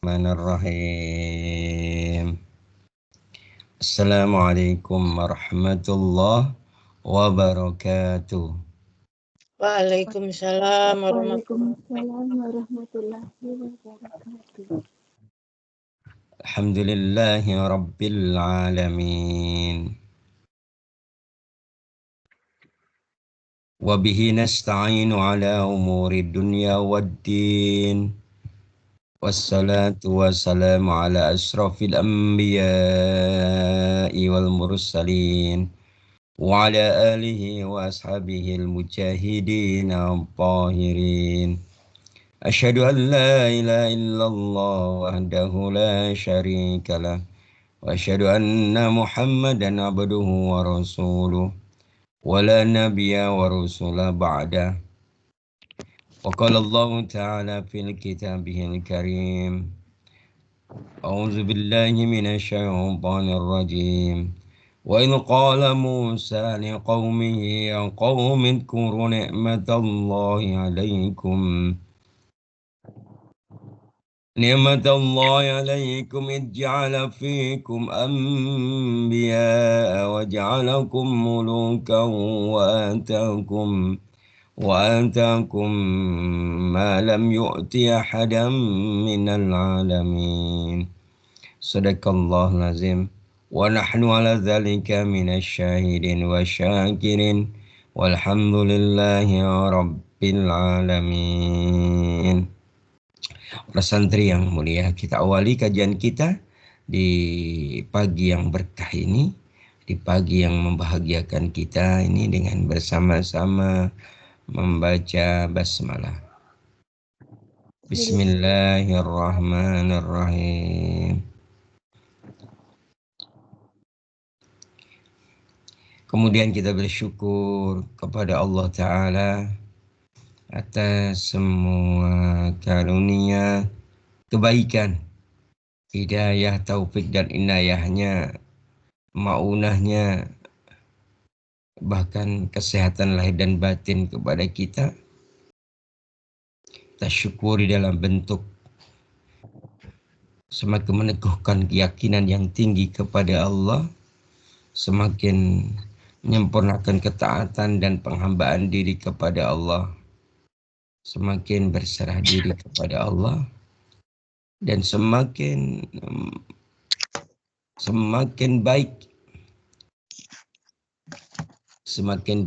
Bismillahirrahmanirrahim. Assalamualaikum warahmatullahi wabarakatuh. Waalaikumsalam warahmatullahi wabarakatuh. Alhamdulillahi rabbil alamin. Wa bihi nasta'inu ala umuri dunya waddin. Wassalatu wassalamu ala asrafil anbiya'i wal mursalin. Wa ala alihi wa ashabihi al-mujahidin al-tahirin. Asyhadu an la ilaha illallah wahdahu la syarika lah. Wa asyhadu anna Muhammadan abduhu wa rasuluh. Wa la nabiyya wa rusula ba'da. Wa qala Allah ta'ala fil kitabihil karim. A'udzu billahi minasy syaithanir rajim. Wa idh qala Musa liqaumihi ya qaumi اذكروا ni'matallahi 'alaikum نعمة الله عليكم إذ جعل فيكم أنبياء وجعلكم ملوكا وآتاكم ما لم يؤت أحدا من العالمين صدق الله العظيم ونحن على ذلك من الشاهدين والشاكرين والحمد لله رب العالمين. Para santri yang mulia, kita awali kajian kita di pagi yang berkah ini, di pagi yang membahagiakan kita ini dengan bersama-sama membaca basmalah. Bismillahirrahmanirrahim. Kemudian kita bersyukur kepada Allah Ta'ala atas semua karunia, kebaikan, hidayah, taufik dan inayahnya, maunahnya, bahkan kesehatan lahir dan batin kepada kita. Kita syukuri dalam bentuk semakin meneguhkan keyakinan yang tinggi kepada Allah, semakin menyempurnakan ketaatan dan penghambaan diri kepada Allah, semakin berserah diri kepada Allah, dan semakin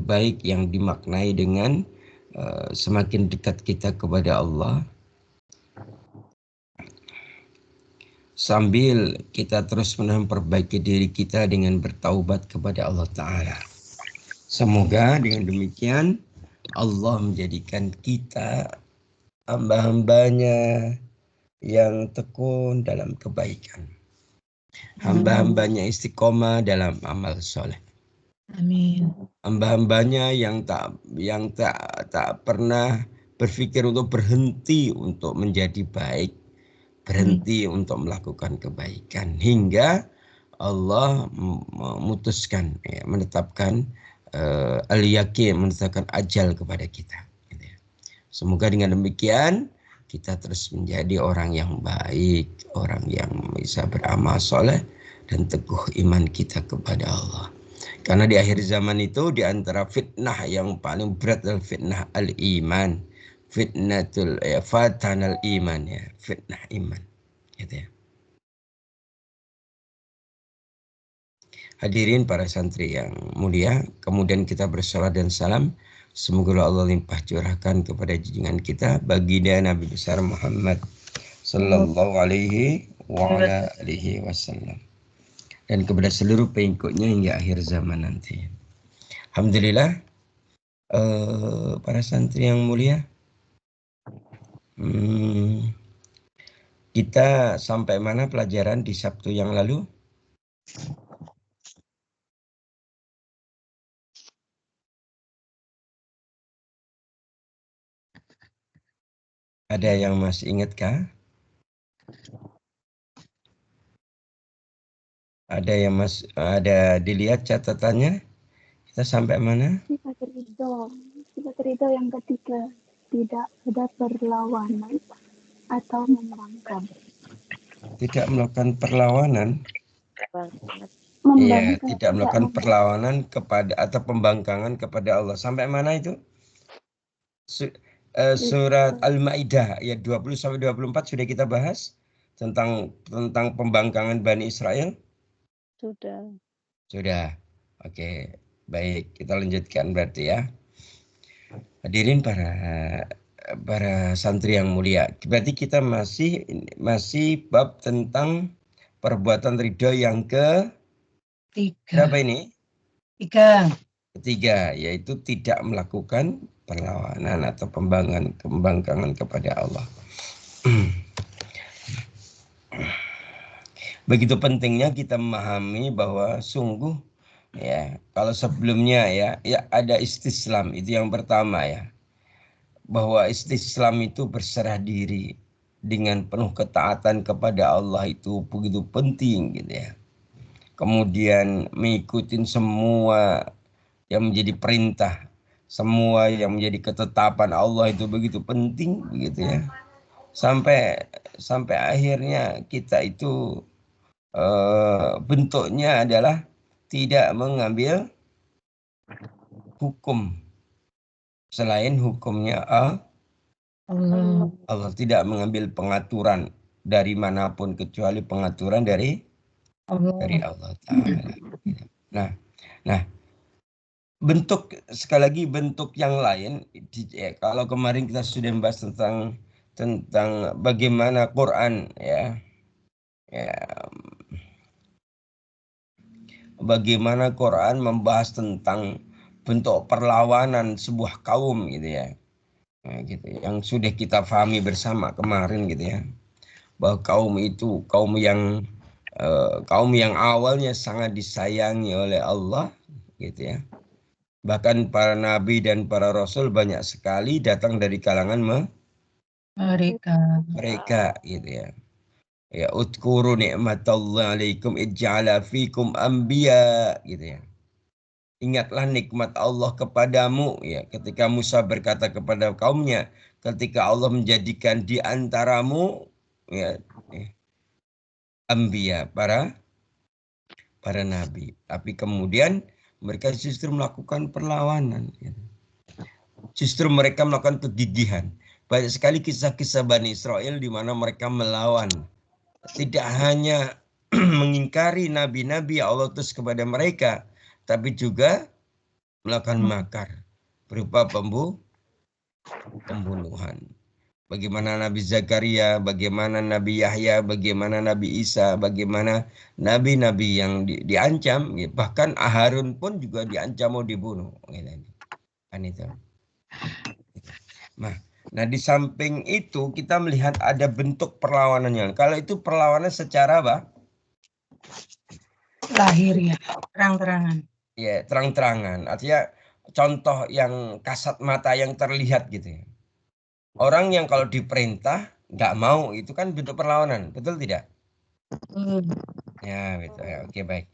baik yang dimaknai dengan semakin dekat kita kepada Allah, sambil kita terus memperbaiki diri kita dengan bertaubat kepada Allah Ta'ala. Semoga dengan demikian Allah menjadikan kita hamba-hambanya yang tekun dalam kebaikan, hamba-hambanya istiqomah dalam amal soleh. Amin. Hamba-hambanya yang tak pernah berpikir untuk berhenti untuk menjadi baik, berhenti untuk melakukan kebaikan, hingga Allah memutuskan, menetapkan al-yakin, menetapkan ajal kepada kita. Semoga dengan demikian kita terus menjadi orang yang baik, orang yang bisa beramal soleh dan teguh iman kita kepada Allah. Karena di akhir zaman itu di antara fitnah yang paling berat adalah fitnah al-iman, fitnatul fatanal iman, ya, fitnah iman, gitu ya. Hadirin para santri yang mulia, kemudian kita bersalawat dan salam. Semoga Allah limpah curahkan kepada junjungan kita baginda Nabi besar Muhammad sallallahu alaihi wa ala alihi wasallam, dan kepada seluruh pengikutnya hingga akhir zaman nanti. Alhamdulillah, para santri yang mulia, kita sampai mana pelajaran di Sabtu yang lalu? Ada yang masih ingat kah? Ada yang ada dilihat catatannya? Kita sampai mana? Sifat ridho yang ketiga, tidak ada perlawanan atau menerangkan. tidak melakukan perlawanan. Iya, Membangkang, tidak melakukan perlawanan kepada atau pembangkangan kepada Allah. Sampai mana itu? Surat Al-Maidah ayat 20 sampai 24 sudah kita bahas tentang pembangkangan Bani Israel. Sudah. Oke, baik, kita lanjutkan berarti ya. Hadirin para santri yang mulia. Berarti kita masih bab tentang perbuatan ridho yang berapa ini? Ketiga, yaitu tidak melakukan perlawanan atau pembangkangan kepada Allah. Begitu pentingnya kita memahami bahwa sungguh ya, kalau sebelumnya ya ada istislam, itu yang pertama ya. Bahwa istislam itu berserah diri dengan penuh ketaatan kepada Allah itu begitu penting gitu ya. Kemudian mengikuti semua yang menjadi perintah, semua yang menjadi ketetapan Allah itu begitu penting begitu ya. Sampai akhirnya kita itu bentuknya adalah tidak mengambil hukum selain hukumnya Allah, tidak mengambil pengaturan dari manapun kecuali pengaturan dari Allah Ta'ala. Nah, bentuk sekali lagi bentuk yang lain kalau kemarin kita sudah membahas tentang bagaimana Quran ya bagaimana Quran membahas tentang bentuk perlawanan sebuah kaum gitu ya. Nah, gitu yang sudah kita pahami bersama kemarin gitu ya, bahwa kaum itu kaum yang awalnya sangat disayangi oleh Allah gitu ya. Bahkan para nabi dan para rasul banyak sekali datang dari kalangan mereka gitu ya. Ya udkuru ni'matallahi alaikum ij'ala fikum anbiya gitu ya. Ingatlah nikmat Allah kepadamu ya, ketika Musa berkata kepada kaumnya, ketika Allah menjadikan di antaramu ya anbiya, para nabi, tapi kemudian mereka justru melakukan perlawanan ya. Justru mereka melakukan kegigihan. Banyak sekali kisah-kisah Bani Israel di mana mereka melawan, tidak hanya mengingkari nabi-nabi Allah utus kepada mereka, tapi juga melakukan makar berupa pembunuhan. Bagaimana Nabi Zakaria, bagaimana Nabi Yahya, bagaimana Nabi Isa, bagaimana nabi-nabi yang diancam, bahkan Harun pun juga diancam mau dibunuh. Kan itu. Nah, di samping itu kita melihat ada bentuk perlawanannya. Kalau itu perlawanan secara apa? Lahir ya, terang-terangan. Ya, terang-terangan. Artinya contoh yang kasat mata yang terlihat gitu ya. Orang yang kalau diperintah nggak mau itu kan bentuk perlawanan, betul tidak? Ya, betul ya. Oke, baik.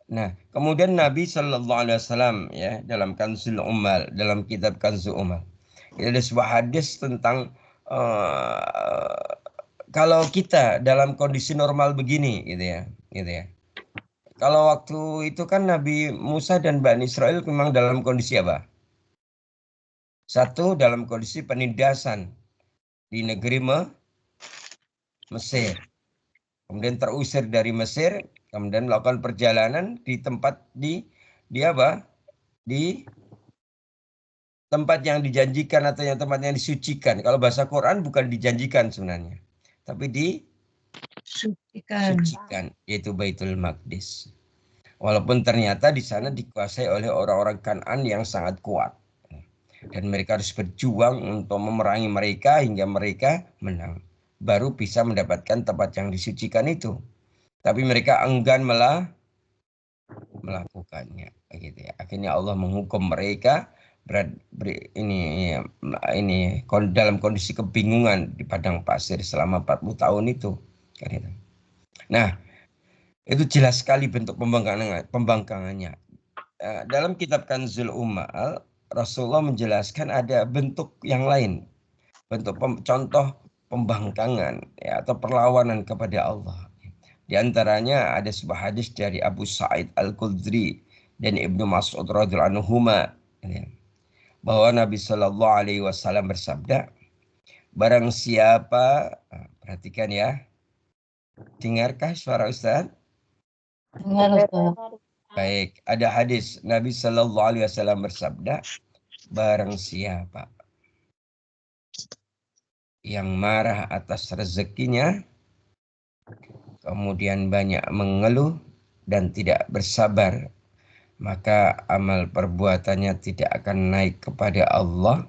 Nah, kemudian Nabi Shallallahu Alaihi Wasallam ya dalam Kanzul Ummal, dalam kitab Kanzul Ummal, itu ada sebuah hadis tentang kalau kita dalam kondisi normal begini, gitu ya. Kalau waktu itu kan Nabi Musa dan Bani Israel memang dalam kondisi apa? Satu, dalam kondisi penindasan di negeri Mesir. Kemudian terusir dari Mesir, kemudian melakukan perjalanan di tempat di tempat yang dijanjikan atau yang tempat yang disucikan. Kalau bahasa Quran bukan dijanjikan sebenarnya, tapi disucikan, yaitu Baitul Maqdis. Walaupun ternyata di sana dikuasai oleh orang-orang Kan'an yang sangat kuat. Dan mereka harus berjuang untuk memerangi mereka hingga mereka menang. Baru bisa mendapatkan tempat yang disucikan itu. Tapi mereka enggan melakukannya. Gitu ya. Akhirnya Allah menghukum mereka dalam kondisi kebingungan di padang pasir selama 40 tahun itu. Nah, itu jelas sekali bentuk pembangkangannya. Dalam kitab Kanzul Ummal, Rasulullah menjelaskan ada bentuk yang lain, bentuk contoh pembangkangan ya, atau perlawanan kepada Allah. Di antaranya ada sebuah hadis dari Abu Sa'id Al-Khudri dan Ibnu Mas'ud radhiyallahu anhuma bahwa Nabi Shallallahu Alaihi Wasallam bersabda, barang siapa, perhatikan ya, dengarkah suara Ustaz? Dengar Ustaz. Baik, ada hadis Nabi Shallallahu Alaihi Wasallam bersabda, barang siapa yang marah atas rezekinya, kemudian banyak mengeluh dan tidak bersabar, maka amal perbuatannya tidak akan naik kepada Allah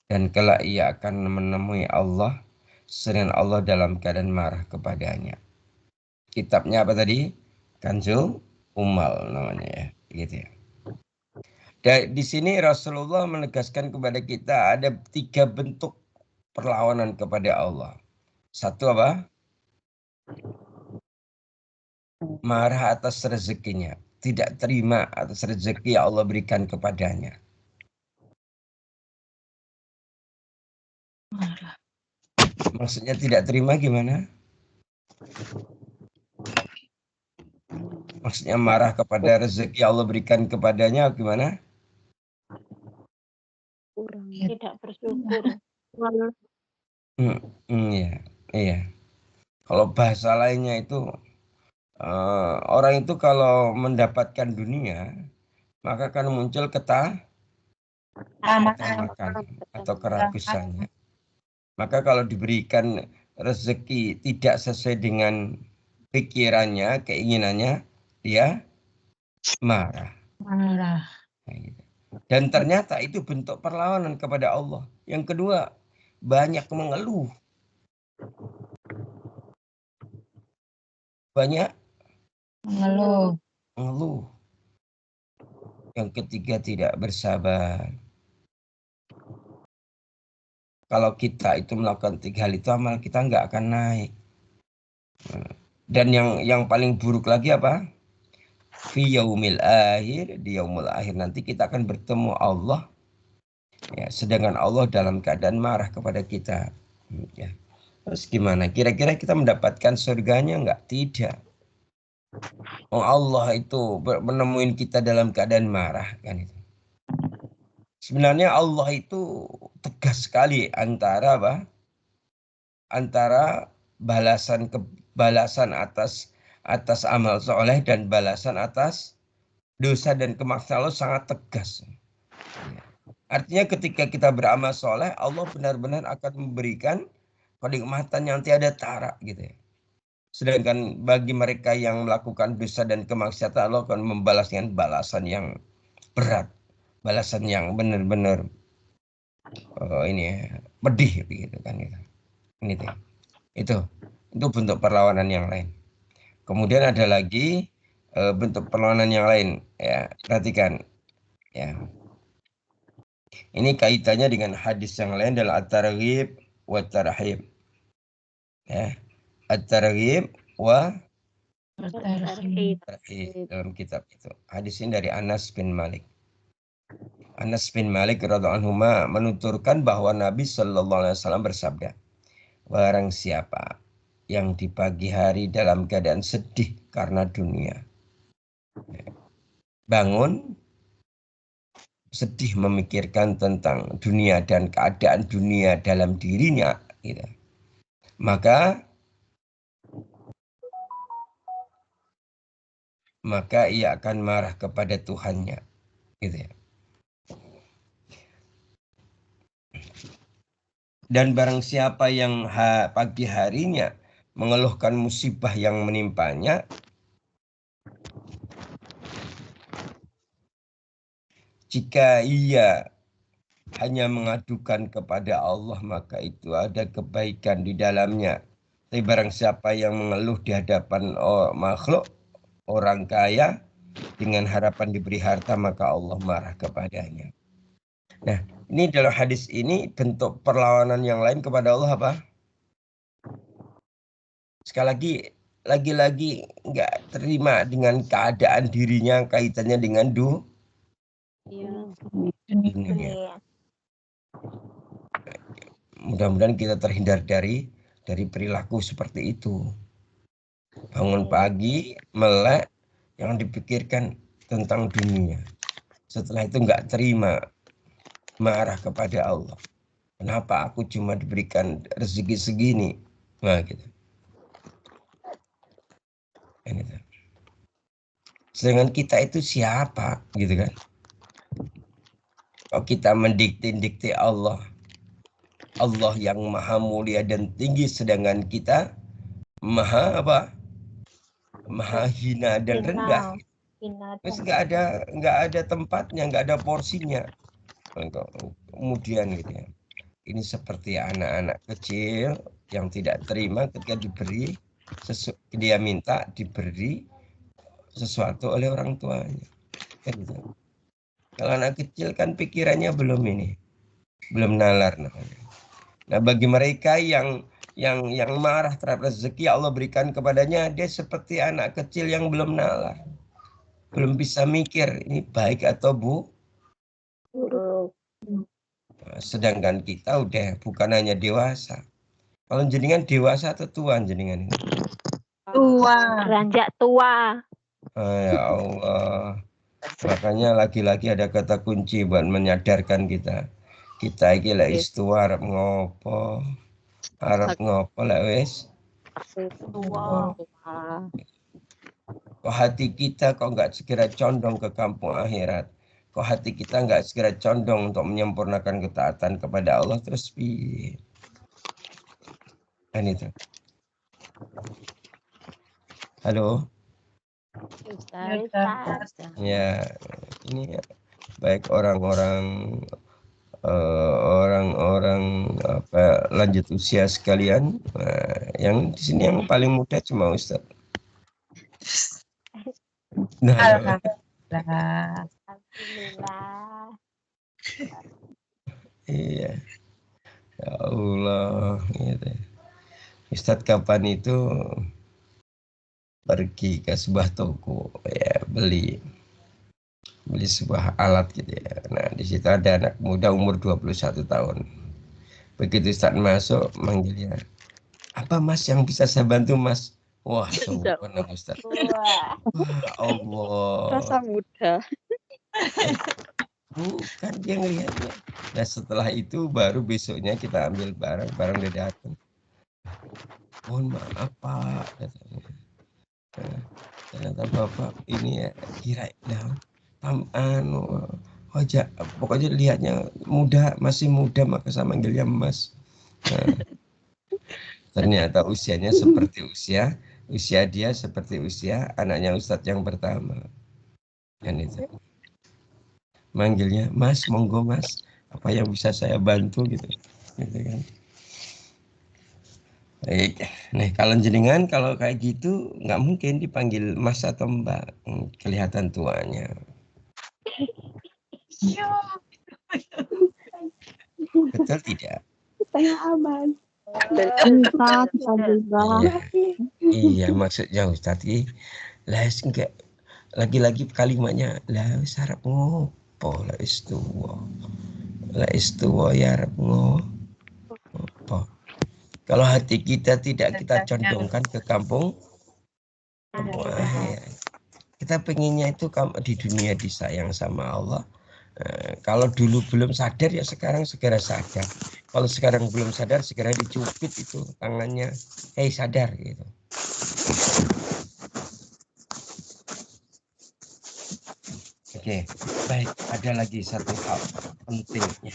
dan kelak ia akan menemui Allah sedangkan Allah dalam keadaan marah kepadanya. Kitabnya apa tadi? Kanzul Umal namanya ya, gitu ya. Dan di sini Rasulullah menegaskan kepada kita ada 3 bentuk perlawanan kepada Allah. Satu apa? Marah atas rezekinya, tidak terima atas rezeki yang Allah berikan kepadanya. Marah. Maksudnya tidak terima gimana? Maksudnya marah kepada rezeki yang Allah berikan kepadanya gimana? Kurang. Tidak bersyukur. Iya, iya. Kalau bahasa lainnya itu orang itu kalau mendapatkan dunia maka akan muncul ketamakan atau keragusannya. Maka kalau diberikan rezeki tidak sesuai dengan pikirannya, keinginannya, dia marah. Marah. Nah, gitu. Dan ternyata itu bentuk perlawanan kepada Allah. Yang kedua, banyak mengeluh. Banyak mengeluh. Yang ketiga, tidak bersabar. Kalau kita itu melakukan 3 hal itu, amal kita nggak akan naik. Dan yang paling buruk lagi apa? Fi yaumil akhir, di yaumul akhir nanti kita akan bertemu Allah. Ya, sedangkan Allah dalam keadaan marah kepada kita. Ya. Terus gimana? Kira-kira kita mendapatkan surganya enggak? Tidak. Oh, Allah itu menemuin kita dalam keadaan marah kan itu. Sebenarnya Allah itu tegas sekali antara apa? Antara balasan atas amal soleh dan balasan atas dosa dan kemaksiatan Allah sangat tegas. Ya. Artinya ketika kita beramal soleh, Allah benar-benar akan memberikan kenikmatan yang tiada tara gitu ya. Sedangkan bagi mereka yang melakukan dosa dan kemaksiatan, Allah akan membalas dengan balasan yang berat, balasan yang benar-benar pedih begitu kan gitu. Ini tuh. Itu bentuk perlawanan yang lain. Kemudian ada lagi bentuk perlawanan yang lain ya, perhatikan ya. Ini kaitannya dengan hadis yang lain dalam At-Targhib wa Tarhib. Ya. At-Targhib wa Tarhib dalam kitab itu. Hadis ini dari Anas bin Malik. Anas bin Malik radhiyallahu anhu menuturkan bahwa Nabi sallallahu alaihi wasallam bersabda, barang siapa yang di pagi hari dalam keadaan sedih karena dunia, bangun sedih memikirkan tentang dunia dan keadaan dunia dalam dirinya, gitu. Maka ia akan marah kepada Tuhannya, gitu ya. Dan barang siapa yang pagi harinya mengeluhkan musibah yang menimpanya, jika ia hanya mengadukan kepada Allah, maka itu ada kebaikan di dalamnya. Tapi barang siapa yang mengeluh di hadapan makhluk, orang kaya, dengan harapan diberi harta, maka Allah marah kepadanya. Nah, ini dalam hadis ini bentuk perlawanan yang lain kepada Allah apa? Sekali lagi nggak terima dengan keadaan dirinya, kaitannya dengan dunia. Mudah-mudahan kita terhindar dari perilaku seperti itu. Bangun pagi, melek, yang dipikirkan tentang dunia. Setelah itu nggak terima, marah kepada Allah. Kenapa aku cuma diberikan rezeki segini? Nah, gitu. Gitu. Sedangkan kita itu siapa, gitu kan? Kalau kita mendikte Allah, Allah yang maha mulia dan tinggi, sedangkan kita maha apa? Maha hina dan rendah. Terus nggak ada tempatnya, nggak ada porsinya. Kemudian gitu ya. Ini seperti anak-anak kecil yang tidak terima ketika diberi dia minta diberi sesuatu oleh orang tuanya. Kan gitu. Kalau anak kecil kan pikirannya belum nalar namanya. Nah, bagi mereka yang marah terhadap rezeki Allah berikan kepadanya, dia seperti anak kecil yang belum nalar. Belum bisa mikir ini baik atau buruk. Nah, sedangkan kita udah bukan hanya dewasa. Kalau jenengan dewasa atau tua jenengan ini? Tua. Beranjak tua. Ya Allah. Makanya lagi-lagi ada kata kunci buat menyadarkan kita. Kita iki lek wis tua arep ngopo? Arep ngopo lek wis tua? Kok hati kita kok nggak segera condong ke kampung akhirat? Kok hati kita nggak segera condong untuk menyempurnakan ketaatan kepada Allah terus piye? Kan itu. Halo. Ya, ini baik orang-orang lanjut usia sekalian, yang di sini yang paling muda cuma Ustadz. Nah, Alhamdulillah. iya, ya Allah, gitu. Ustadz kapan itu pergi ke sebuah toko, ya beli sebuah alat gitu ya. Nah, di situ ada anak muda umur 21 tahun. Begitu Ustadz masuk, manggilnya, apa Mas yang bisa saya bantu Mas? Wah, sempurna Ustadz. Wah, Allah. Rasa muda. Bukan dia ngelihatnya. Nah, setelah itu baru besoknya kita ambil barang dia datang. Mohon maaf Pak, katanya. Nah, ternyata Bapak ini ya kira pokoknya lihatnya masih muda maka saya manggilnya Mas. Nah, ternyata usianya seperti usia dia seperti usia anaknya Ustadz yang pertama. Kan itu. Manggilnya Mas, monggo Mas, apa yang bisa saya bantu gitu kan. Baik, nih kalau jenengan kalau kayak gitu nggak mungkin dipanggil Mas atau Mbak, kelihatan tuanya. Betul tidak? Saya aman. Iya, maksudnya Ustadz lah enggak lagi-lagi kalimatnya lah sarap ngopo lah istuwa ya arep ngopo. Kalau hati kita tidak kita condongkan ke kampung akhirat. Kita pengennya itu di dunia disayang sama Allah. Kalau dulu belum sadar ya sekarang segera sadar. Kalau sekarang belum sadar segera dicubit itu tangannya. Hei sadar gitu. Oke, baik. Ada lagi satu hal pentingnya.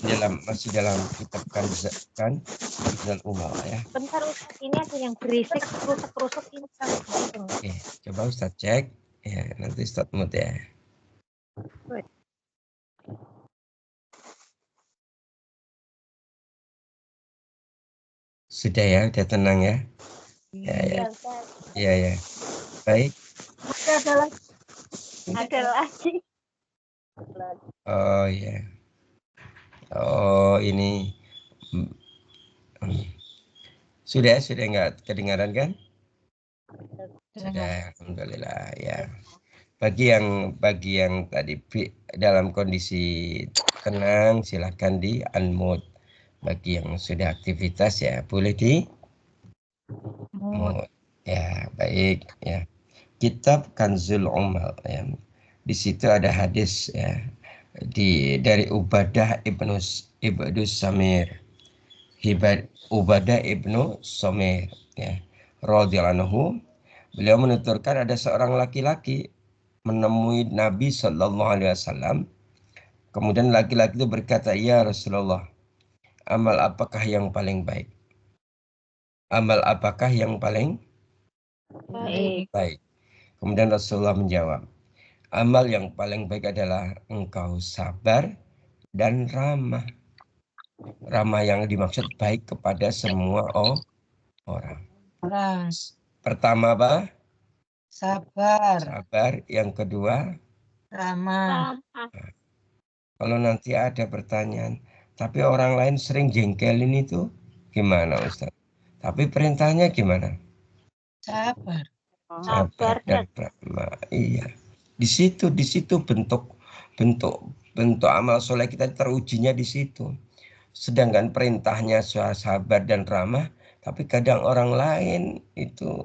Ya, masih dalam kitab kan Umar ya. Bentar Ustaz, ini ada yang berisik, rusuk ini. Oke, coba Ustaz cek. Ya, nanti Ustaz mute ya. Sudah ya, udah tenang ya. Ya. Baik. Ada lagi. Oh ya. Oh ini. Sudah nggak kedengaran kan? Sudah, alhamdulillah ya. Bagi yang tadi dalam kondisi tenang silahkan di unmute. Bagi yang sudah aktivitas ya boleh Oh, ya, baik ya. Kitab Kanzul Umal ya. Di situ ada hadis ya dari Ibnu Samir. Ubadah Ibnu Samir ya. Radhiyallahu anhu, beliau menuturkan ada seorang laki-laki menemui Nabi Shallallahu alaihi wasallam. Kemudian laki-laki itu berkata, "Ya Rasulullah, amal apakah yang paling baik? Amal apakah yang paling Baik. baik?" Kemudian Rasulullah menjawab, amal yang paling baik adalah engkau sabar dan ramah. Ramah yang dimaksud baik kepada semua orang. Pertama apa? Sabar. Sabar. Yang kedua, Ramah. kalau nanti ada pertanyaan, tapi orang lain sering jengkelin itu gimana Ustaz? Tapi perintahnya gimana? Sabar. Sabar dan ramah. Iya. Di situ bentuk amal soleh kita terujinya di situ. Sedangkan perintahnya sabar dan ramah, tapi kadang orang lain itu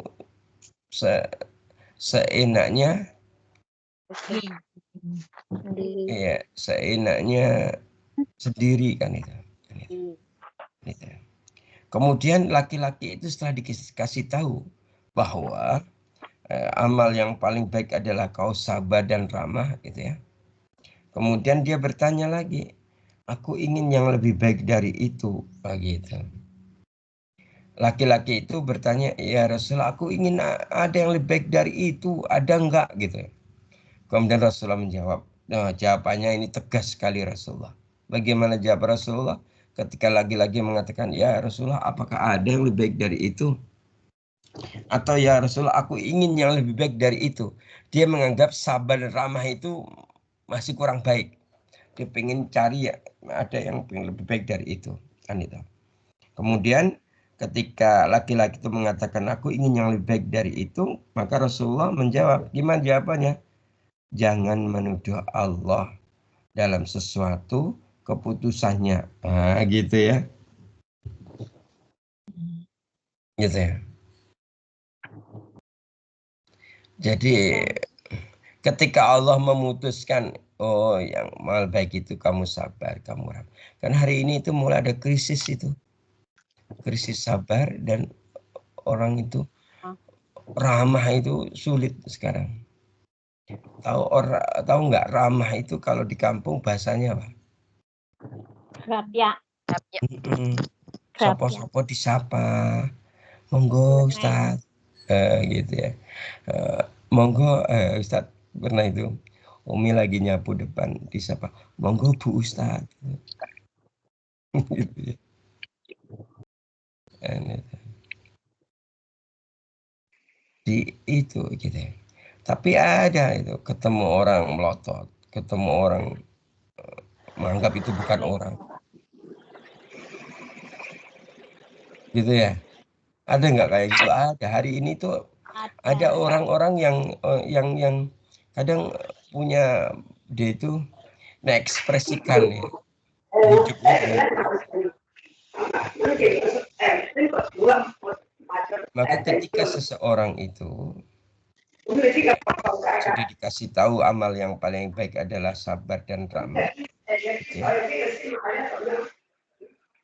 seenaknya, ya seenaknya sendiri kan itu. Gitu. Kemudian laki-laki itu setelah dikasih tahu bahwa amal yang paling baik adalah kau sabar dan ramah, gitu ya. Kemudian dia bertanya lagi, aku ingin yang lebih baik dari itu, begitu. Laki-laki itu bertanya, ya Rasulullah, aku ingin ada yang lebih baik dari itu, ada enggak gitu. Kemudian Rasulullah menjawab, nah jawabannya ini tegas sekali Rasulullah. Bagaimana jawab Rasulullah? Ketika laki-laki mengatakan, ya Rasulullah, apakah ada yang lebih baik dari itu? Atau ya Rasulullah, aku ingin yang lebih baik dari itu. Dia menganggap sabar dan ramah itu masih kurang baik. Dia pengen cari ya, ada yang lebih baik dari itu. Kan itu. Kemudian ketika laki-laki itu mengatakan aku ingin yang lebih baik dari itu, maka Rasulullah menjawab, gimana jawabannya? Jangan menuduh Allah dalam sesuatu keputusannya. Nah, gitu ya. Gitu ya. Jadi ketika Allah memutuskan, oh yang mal baik itu kamu sabar, kamu ramah. Kan hari ini itu mulai ada krisis itu. Krisis sabar dan orang itu ramah itu sulit sekarang. Tahu nggak ramah itu kalau di kampung bahasanya apa? Rapya. Sopo-sopo disapa, monggo Ustaz, gitu ya. Monggo Ustaz, pernah itu Umi lagi nyapu depan disapa, monggo Bu Ustaz. Gitu ya. Di itu gitu ya. Tapi ada itu ketemu orang melotot, ketemu orang menganggap itu bukan orang. Gitu ya. Ada nggak kayak gitu? Ada. Hari ini tuh ada orang-orang yang kadang punya dia itu mengekspresikan ya, hidupnya dengan maka ketika seseorang itu sudah dikasih tahu amal yang paling baik adalah sabar dan ramah, gitu ya.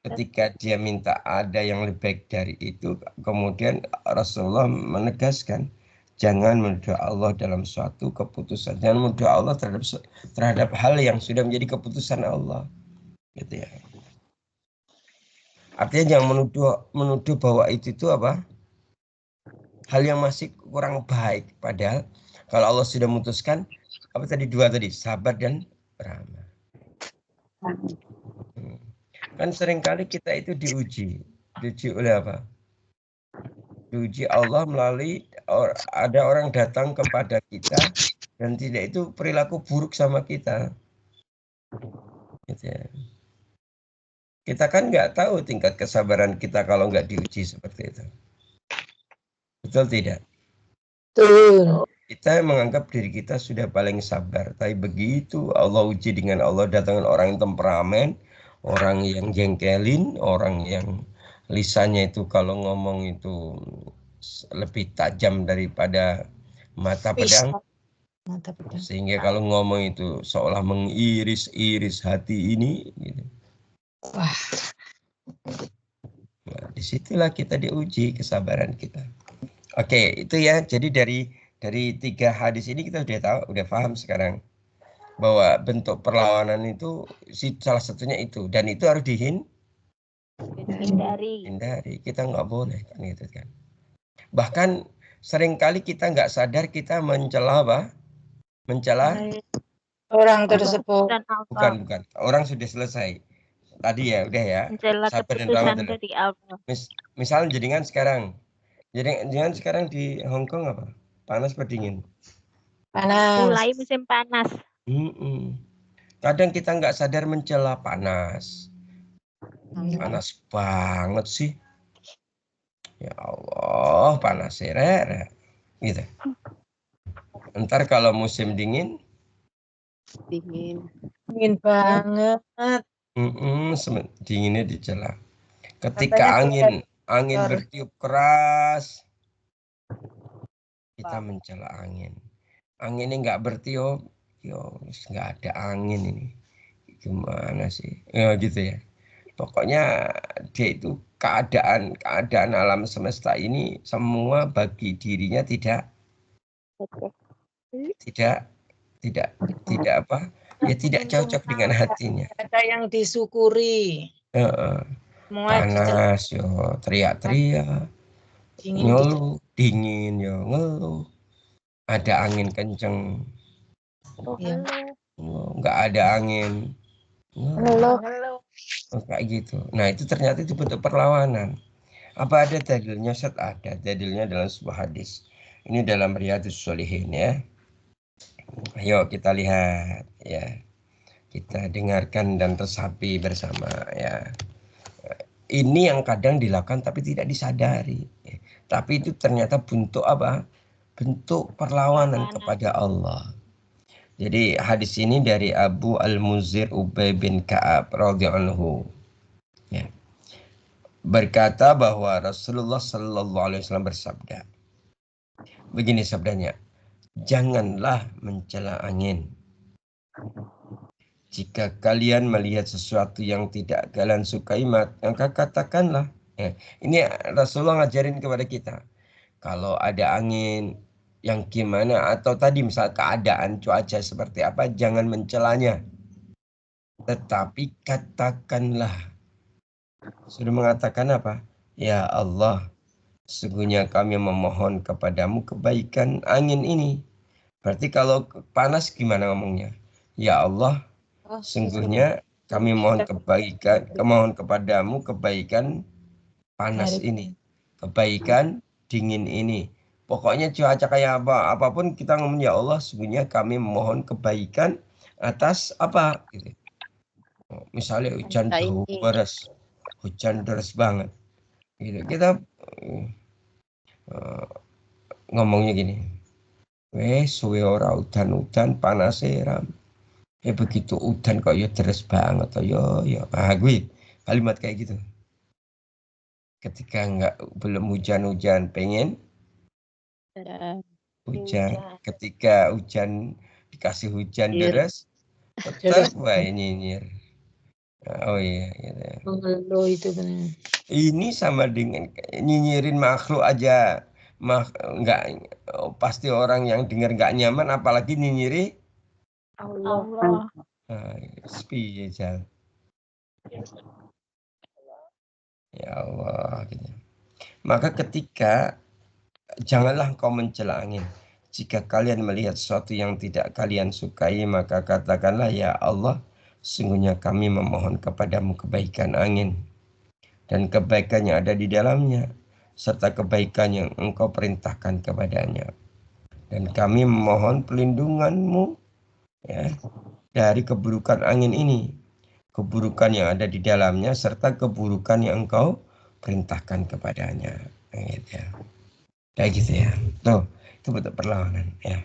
Ketika dia minta ada yang lebih baik dari itu, kemudian Rasulullah menegaskan jangan menuduh Allah dalam suatu keputusan, jangan menuduh Allah terhadap hal yang sudah menjadi keputusan Allah, gitu ya. Artinya jangan menuduh bahwa itu apa? Hal yang masih kurang baik. Padahal kalau Allah sudah memutuskan, apa tadi dua tadi, sabar dan ramah. Kan seringkali kita itu diuji oleh apa? Diuji Allah melalui ada orang datang kepada kita dan tidak itu perilaku buruk sama kita. Gitu ya. Kita kan nggak tahu tingkat kesabaran kita kalau nggak diuji seperti itu. Betul tidak? Betul. Kita menganggap diri kita sudah paling sabar. Tapi begitu Allah uji dengan Allah datangkan orang yang temperamen, orang yang jengkelin, orang yang lisannya itu kalau ngomong itu lebih tajam daripada mata pedang. Mata pedang. Sehingga kalau ngomong itu seolah mengiris-iris hati ini. Gitu. Wah. Nah, disitulah kita diuji kesabaran kita. Oke, itu ya. Jadi dari 3 hadis ini kita udah tahu, udah paham sekarang bahwa bentuk perlawanan itu salah satunya itu, dan itu harus Hindari. Kita nggak boleh kan gitu kan. Bahkan seringkali kita nggak sadar kita mencela apa? Mencela orang tersebut. Dan Allah. bukan. Orang sudah selesai. Tadi ya, udah ya. Mencela Sabar dan keputusan rahmat. dari Allah. Misalnya jenengan sekarang di Hong Kong apa? Panas atau dingin? Panas. Mulai musim panas. Kadang kita nggak sadar mencela panas. Panas banget sih. Ya Allah, panas rere. Gitu. Ntar kalau musim dingin. Dingin banget. Dinginnya dicela. Ketika angin bertiup keras, kita mencela angin. Anginnya nggak bertiup, yo nggak ada angin ini. Gimana sih? Ya gitu ya. Pokoknya dia itu keadaan alam semesta ini semua bagi dirinya tidak apa? Ya tidak cocok dengan hatinya. Ada yang disyukuri. Panas yo teriak-teriak, ngeluh, dingin yo ngeluh, ada angin kenceng, nggak ada angin, ngeluh, kayak gitu. Nah itu ternyata itu bentuk perlawanan. Apa ada dalilnya? Ada dalilnya dalam sebuah hadis. Ini dalam Riyadhus Shalihin ya. Ayo kita lihat ya. Kita dengarkan dan resapi bersama ya. Ini yang kadang dilakukan tapi tidak disadari. Tapi itu ternyata bentuk apa? Bentuk perlawanan kepada Allah. Jadi hadis ini dari Abu Al-Muzir Ubay bin Ka'ab radhiyallahu ya. Berkata bahwa Rasulullah sallallahu alaihi wasallam bersabda. Begini sabdanya. Janganlah mencela angin. Jika kalian melihat sesuatu yang tidak kalian sukai, maka katakanlah. Ini Rasulullah ngajarin kepada kita. Kalau ada angin yang gimana atau tadi misal keadaan cuaca seperti apa, jangan mencelanya. Tetapi katakanlah. Sudah mengatakan apa? Ya Allah, sesungguhnya kami memohon kepadamu kebaikan angin ini. Berarti kalau panas gimana ngomongnya? Ya Allah, sesungguhnya kami mohon kepadamu kebaikan panas ini, kebaikan dingin ini. Pokoknya cuaca kayak apapun kita ngomong ya Allah, sesungguhnya kami memohon kebaikan atas apa? Gitu. Misalnya hujan deras banget. Gitu. Kita ngomongnya gini. Suwe ora udan panas ram. Begitu udan kok ya deres banget ya. Gue kalimat kayak gitu. Ketika belum hujan pengen hujan. Ketika hujan dikasih hujan deras, tetap nyinyir. Oh iya, gitu. Mengeluh itu benar. Ini sama dengan nyinyirin makhluk aja, nggak pasti orang yang dengar nggak nyaman, apalagi nyinyiri Allah. Ya Allah. Gitu. Maka ketika janganlah kau mencela angin. Jika kalian melihat sesuatu yang tidak kalian sukai, maka katakanlah ya Allah, sesungguhnya kami memohon kepadamu kebaikan angin dan kebaikan yang ada di dalamnya, serta kebaikan yang engkau perintahkan kepadanya. Dan kami memohon pelindunganmu ya, dari keburukan angin ini, keburukan yang ada di dalamnya, serta keburukan yang engkau perintahkan kepadanya. Gitu ya. Kayak gitu ya. Tuh, itu bentuk perlawanan ya.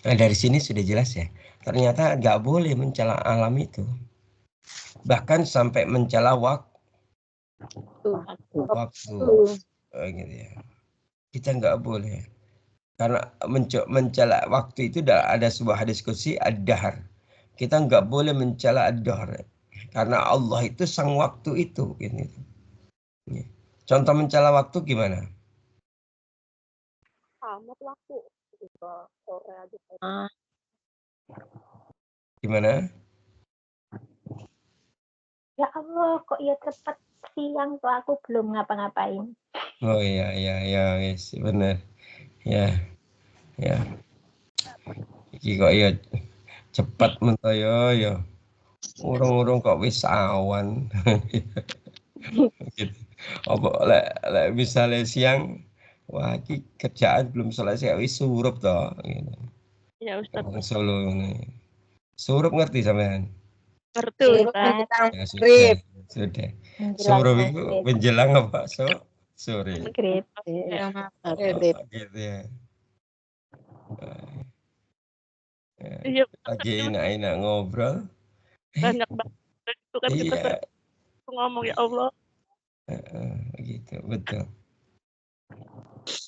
Nah dari sini sudah jelas ya. Ternyata nggak boleh mencela alam itu. Bahkan sampai mencela waktu. Gitu ya. Kita nggak boleh. Karena mencela waktu itu ada sebuah diskusi ad-dahr. Kita nggak boleh mencela ad-dahr. Karena Allah itu sang waktu itu. Gitu. Contoh mencela waktu gimana? Amat waktu. Sore aja. Gimana? Ya Allah, kok ya cepet siang tuh aku belum ngapa-ngapain. Oh iya, yes, benar. Ya. Iki kok ya cepat mentoyo ya. Urung-urung kok wis awan. Gitu. Apa lek misalnya siang, wah iki kerjaan belum selesai wis surup toh gitu. Ya Ustaz. Wong Solo ini. Surup ngerti sampean? Ngerti, Surup Ustaz. menjelang Ya maghrib. sudah. Menjelang Surup itu maghrib. menjelang apa? Sore. Maghrib. Menjelang Oh, maghrib. gitu ya. Iya, Lagi enak-enak ngobrol. banyak banget. Itu kan kita Iya, ngomong ya Allah. gitu, betul.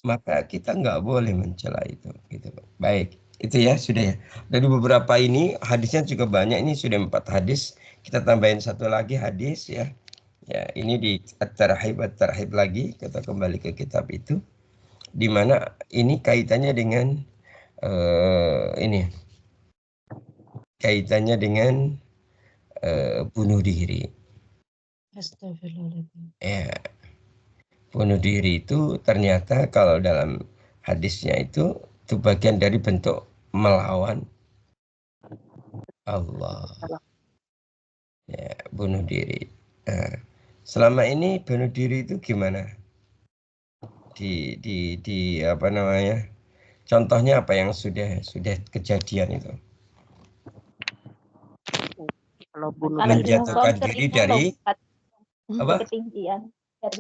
Maka kita nggak boleh mencela itu, gitu. Baik, itu ya sudah ya. Dari beberapa ini hadisnya juga banyak. Ini sudah 4 hadis. Kita tambahin satu lagi hadis ya. Ya, ini di at-tarhib lagi. Kita kembali ke kitab itu. Di mana ini kaitannya dengan ini. Kaitannya dengan bunuh diri. Astagfirullahaladzim. Ya, bunuh diri itu ternyata kalau dalam hadisnya itu bagian dari bentuk melawan Allah. Ya, bunuh diri. Nah, selama ini bunuh diri itu gimana? Di apa namanya? Contohnya apa yang sudah kejadian itu? Kalau bunuh Menjatuhkan diri dari apa? ketinggian.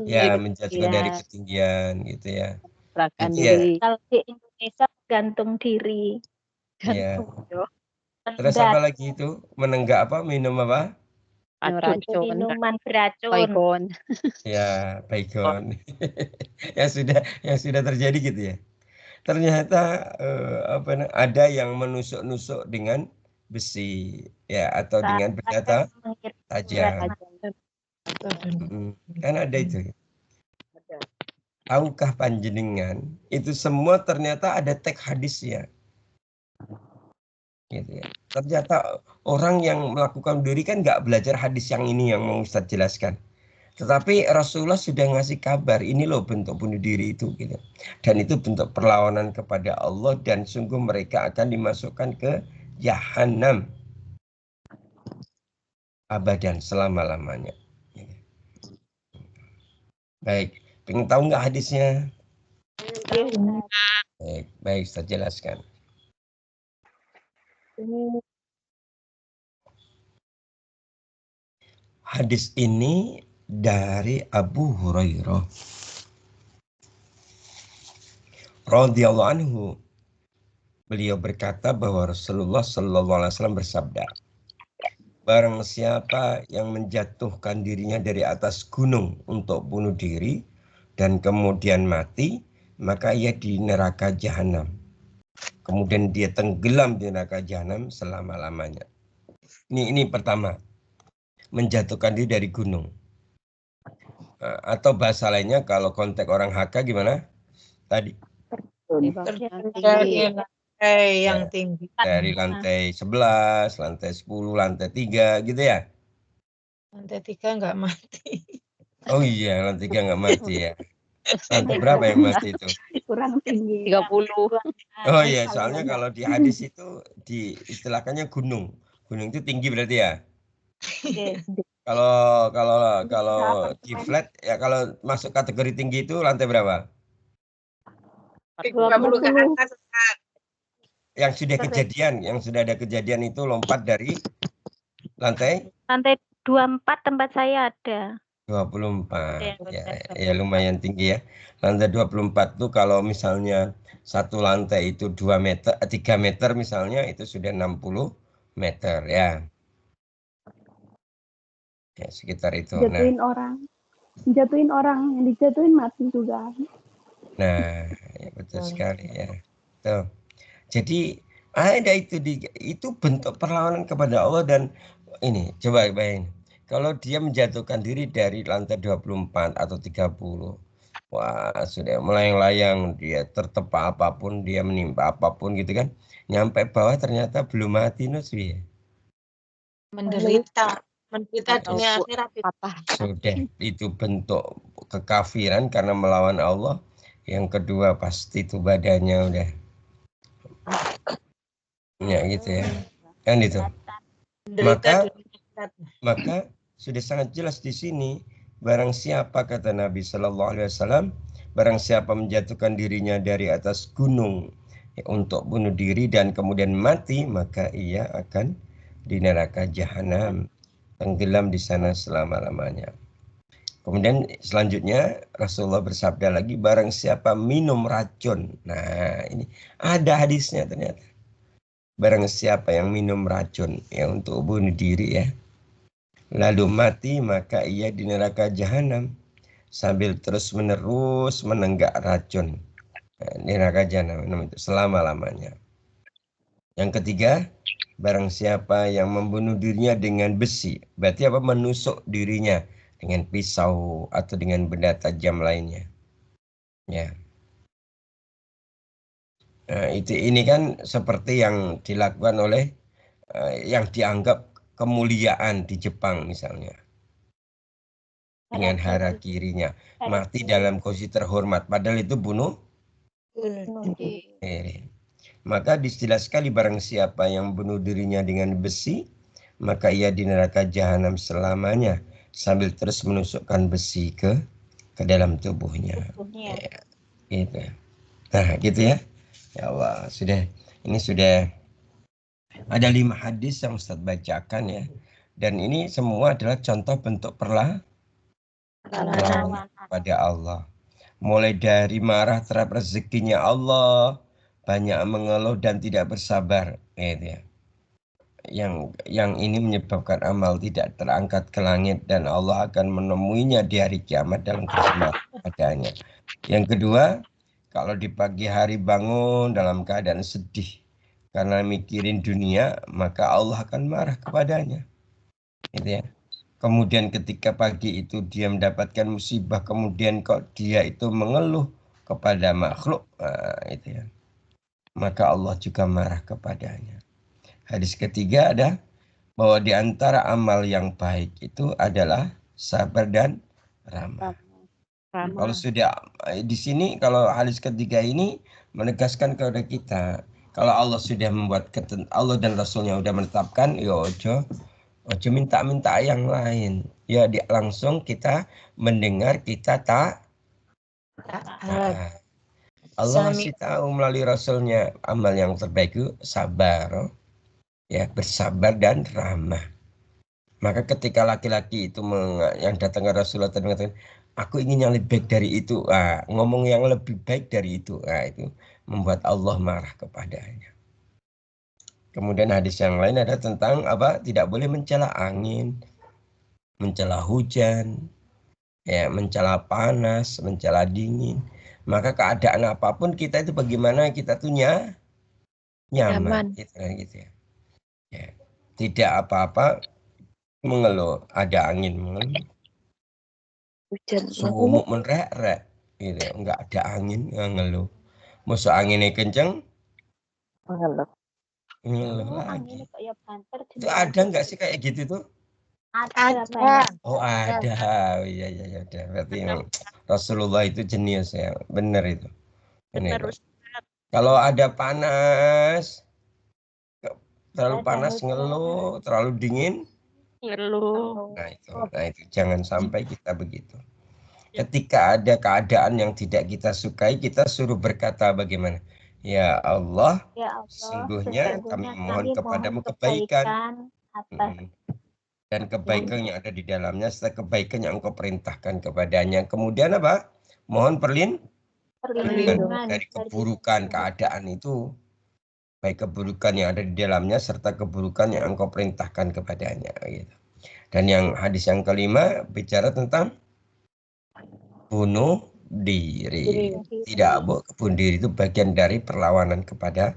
Ya, menjatuhkan dari ketinggian gitu ya. Gerakan Gitu ya. diri. Kalau di Indonesia gantung diri. Ya. Gantung. Terus apa lagi itu? Menenggak apa? Minum apa? Racun. Minuman beracun. Baikon. Ya, baygon. yang sudah terjadi gitu ya. Ternyata ada yang menusuk-nusuk dengan besi ya atau dengan benda tajam. Kan ada itu. Tahukah panjenengan itu semua ternyata ada teks hadisnya. Gitu ya. Ternyata orang yang melakukan diri kan nggak belajar hadis yang ini yang mau Ustadz jelaskan. Tetapi Rasulullah sudah ngasih kabar, ini loh bentuk bunuh diri itu gitu. Dan itu bentuk perlawanan kepada Allah dan sungguh mereka akan dimasukkan ke Jahanam abadan selama-lamanya. Baik, pengen tahu nggak hadisnya? Baik, saya jelaskan. Hadis ini dari Abu Hurairah radhiyallahu anhu. Beliau berkata bahwa Rasulullah sallallahu alaihi wasallam bersabda, barang siapa yang menjatuhkan dirinya dari atas gunung untuk bunuh diri dan kemudian mati, maka ia di neraka jahanam. Kemudian dia tenggelam di neraka jahanam selama-lamanya. Ini pertama, menjatuhkan diri dari gunung. Atau bahasa lainnya kalau konteks orang HK gimana? Tadi Dari yang tinggi. Dari lantai 11, lantai 10, lantai 3 gitu ya? Lantai 3 nggak mati. Oh iya, lantai 3 nggak mati ya. Lantai berapa yang mati itu? Kurang tinggi. 30. Oh iya, soalnya kalau di hadis itu diistilahkannya gunung. Gunung itu tinggi berarti ya? Kalau di flat ya kalau masuk kategori tinggi itu lantai berapa? 20 ke atas. Yang sudah ada kejadian itu lompat dari lantai 24 tempat saya ada. 24. Ya lumayan tinggi ya. Lantai 24 tuh kalau misalnya satu lantai itu 2 meter, 3 meter misalnya itu sudah 60 meter ya. Ya sekitar itu. Jatuhin orang. Jatuhin orang, yang dijatuhin mati juga. Nah, ya betul sekali ya. Tuh. Jadi ada itu bentuk perlawanan kepada Allah. Dan ini coba bayangin. Kalau dia menjatuhkan diri dari lantai 24 atau 30, wah sudah melayang-layang, dia tertepa apapun, dia menimpa apapun gitu kan. Nyampe bawah ternyata belum mati Nuswi. Menderita Ya, dunia akhirat itu. sudah itu bentuk kekafiran karena melawan Allah. Yang kedua pasti itu badannya udah ya gitu ya. Kan itu. Menderita Maka dunia akhirat. Maka sudah sangat jelas di sini, barang siapa kata Nabi Shallallahu Alaihi Wasallam, barang siapa menjatuhkan dirinya dari atas gunung ya, untuk bunuh diri dan kemudian mati, maka ia akan di neraka jahanam, tenggelam di sana selama-lamanya. Kemudian selanjutnya Rasulullah bersabda lagi, barang siapa minum racun. Nah ini ada hadisnya ternyata. Barang siapa yang minum racun ya untuk bunuh diri ya, lalu mati, maka ia di neraka jahanam sambil terus-menerus menenggak racun di neraka jahanam selama-lamanya. Yang ketiga, barang siapa yang membunuh dirinya dengan besi, berarti apa? Menusuk dirinya dengan pisau atau dengan benda tajam lainnya. Ya. Nah, ini kan seperti yang dilakukan oleh yang dianggap kemuliaan di Jepang misalnya. Dengan harakirinya mati dalam posisi terhormat, padahal itu bunuh diri. Maka distilah sekali, barang siapa yang bunuh dirinya dengan besi, maka ia di neraka jahanam selamanya sambil terus menusukkan besi ke dalam tubuhnya. Ya, gitu. Nah gitu ya. Ya Allah, ini sudah ada 5 hadis yang Ustadz bacakan ya. Dan ini semua adalah contoh bentuk perlawanan pada Allah. Mulai dari marah terhadap rezekinya Allah, banyak mengeluh dan tidak bersabar, gitu ya. Yang ini menyebabkan amal tidak terangkat ke langit dan Allah akan menemuinya di hari kiamat dalam kesempatan adanya. Yang kedua, kalau di pagi hari bangun dalam keadaan sedih karena mikirin dunia, maka Allah akan marah kepadanya, gitu ya. Kemudian ketika pagi itu dia mendapatkan musibah, kemudian kok dia itu mengeluh kepada makhluk, itu ya, maka Allah juga marah kepadanya. Hadis ketiga ada bahwa di antara amal yang baik itu adalah sabar dan ramah. Kalau sudah di sini, kalau hadis ketiga ini menegaskan kepada kita, kalau Allah sudah membuat Allah dan Rasulnya sudah menetapkan, ojo minta-minta yang lain. Ya, langsung kita mendengar, kita tak. Allah kasih tahu melalui Rasulnya, amal yang terbaik itu sabar, ya, bersabar dan ramah. Maka ketika laki-laki itu yang datang ke Rasulullah dan mengatakan, aku ingin yang lebih baik dari itu, ngomong yang lebih baik dari itu, itu membuat Allah marah kepadanya. Kemudian hadis yang lain ada tentang apa? Tidak boleh mencela angin, mencela hujan, ya, mencela panas, mencela dingin. Maka keadaan apapun kita itu bagaimana kita tuh nyaman. Gitu ya. Ya. Tidak apa-apa mengeluh, ada angin mengeluh. Sumuk menrek-rek, gitu. Enggak ada angin ngeluh. Musuh anginnya kenceng, ngeluh lagi. Itu ada nggak sih kayak gitu tuh? Ada. Oh ada, oh, iya ada. Berarti Rasulullah itu jenius ya, benar itu. Benar. Kalau ada panas, terlalu panas ngeluh, terlalu dingin ngeluh. Nah itu jangan sampai kita begitu. Ketika ada keadaan yang tidak kita sukai, kita suruh berkata bagaimana? Ya Allah, sesungguhnya kami mohon kepadamu kebaikan. Dan kebaikan yang ada di dalamnya serta kebaikan yang engkau perintahkan kepadanya. Kemudian apa? Mohon perlindungan dari keburukan keadaan itu, baik keburukan yang ada di dalamnya serta keburukan yang engkau perintahkan kepadanya, gitu. Dan yang hadis yang kelima bicara tentang bunuh diri. Tidak boleh bunuh diri, itu bagian dari perlawanan kepada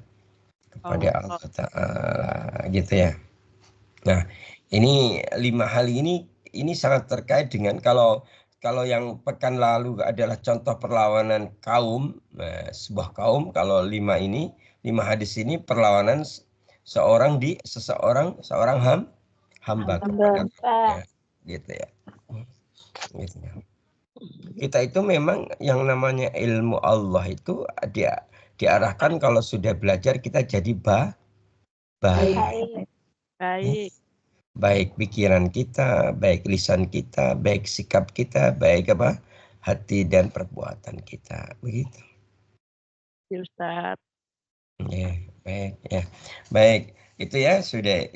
Allah Ta'ala, gitu ya. Nah, ini 5 hal ini sangat terkait dengan kalau yang pekan lalu adalah contoh perlawanan kaum, sebuah kaum. Kalau 5 hadis ini perlawanan seorang hamba kepada Rabbnya, gitu ya. Gitu ya. Kita itu memang yang namanya ilmu Allah itu diarahkan kalau sudah belajar kita jadi baik. Baik pikiran kita, baik lisan kita, baik sikap kita, baik hati dan perbuatan kita, begitu. Ustaz. Ya, baik ya. Baik, itu ya sudah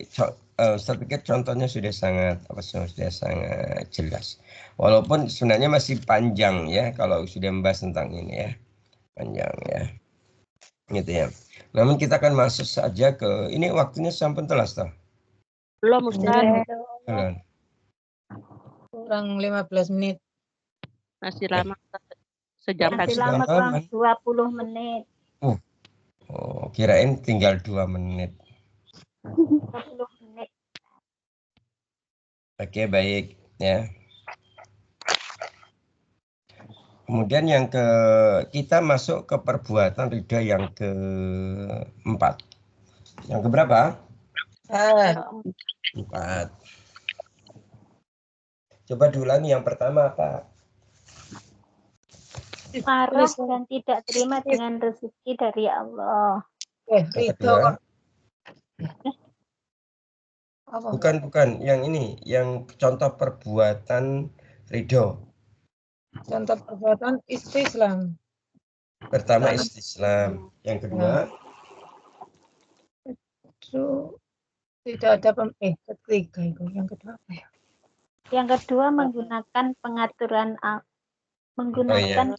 saya pikir contohnya sudah sangat jelas. Walaupun sebenarnya masih panjang ya kalau sudah membahas tentang ini ya. Panjang ya. Gitu ya. Namun kita akan masuk saja ke ini, waktunya sampai telas toh. Belum Ustaz. Belum. Kurang 15 menit. Masih lama. Sejam Masih lagi. lama, kurang 20 menit. Oh, kirain tinggal 2 menit. 20 menit. Oke, baik ya. Kemudian kita masuk ke perbuatan ridha yang keempat. Yang keberapa? 4. Coba diulangi, yang pertama apa? Marah dan tidak terima dengan rezeki dari Allah. Yang kedua? Apa? Bukan, yang ini, yang contoh perbuatan ridho. Contoh perbuatan istislam. Pertama istislam. Yang kedua? Itu tidak ada ketiga itu. Yang kedua apa ya? Yang kedua menggunakan pengaturan Allah dan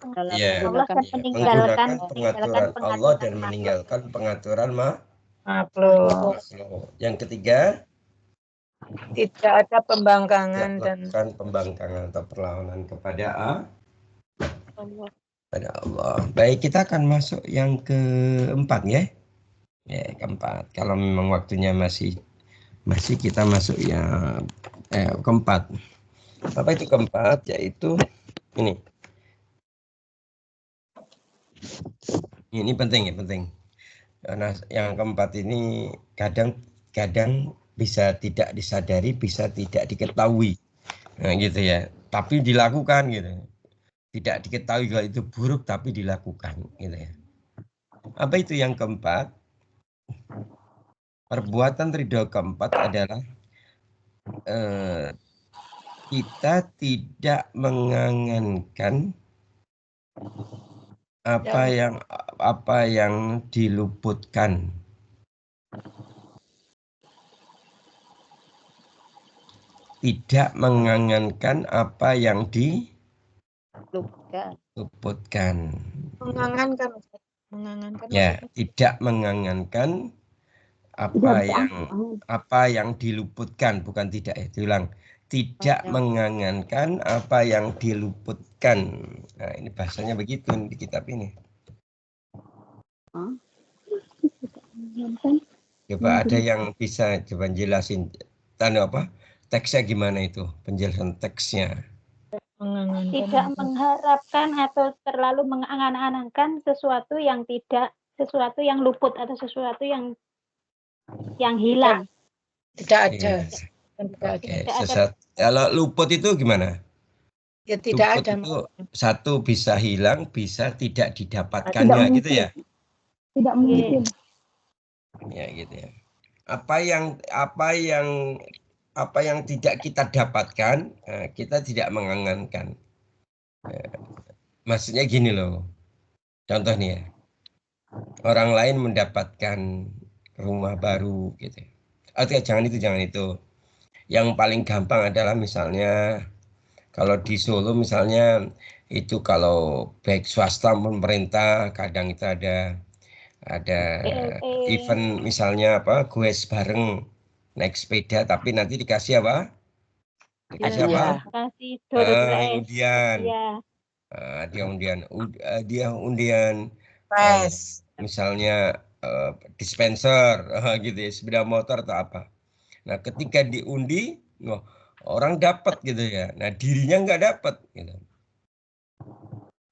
meninggalkan pengaturan Allah dan meninggalkan pengaturan makhluk. Yang ketiga, Tidak ada pembangkangan dan pembangkangan atau perlawanan kepada Allah. Baik, kita akan masuk yang keempat ya. Ya, keempat. Kalau memang waktunya masih kita masuk yang keempat. Apa itu keempat? Yaitu ini. Ini penting ya, penting. Karena yang keempat ini kadang bisa tidak disadari, bisa tidak diketahui. Nah, gitu ya. Tapi dilakukan gitu. Tidak diketahui kalau itu buruk tapi dilakukan gitu ya. Apa itu yang keempat? Perbuatan ridho keempat adalah kita tidak mengangankan apa yang diluputkan. Tidak mengangankan apa yang diluputkan. mengangankan. Ya, tidak mengangankan apa yang diluputkan, bukan tidak ya, diulang. Tidak mengangankan apa yang diluputkan. Nah, ini bahasanya begitu di kitab ini. Coba ada yang bisa coba jelasin teksnya gimana itu, penjelasan teksnya. Tidak mengharapkan atau terlalu mengangan-angankan sesuatu yang luput atau sesuatu yang hilang. Tidak ada. Oke, kalau luput itu gimana? Ya tidak luput ada. Itu satu bisa hilang, bisa tidak didapatkannya, gitu ya? Tidak mungkin. Ya, gitu ya. Apa yang tidak kita dapatkan, kita tidak mengangankan. Maksudnya gini loh. Contoh nih ya. Orang lain mendapatkan rumah baru gitu. Atau jangan itu. Yang paling gampang adalah misalnya kalau di Solo misalnya itu kalau baik swasta maupun pemerintah kadang itu ada event misalnya goes bareng naik sepeda tapi nanti dikasih apa? Dikasih apa? Kasih door prize. Undian. Dia undian Pes. misalnya dispenser gitu ya, sepeda motor atau apa. Nah, ketika diundi, orang dapat gitu ya. Nah, dirinya nggak dapat gitu.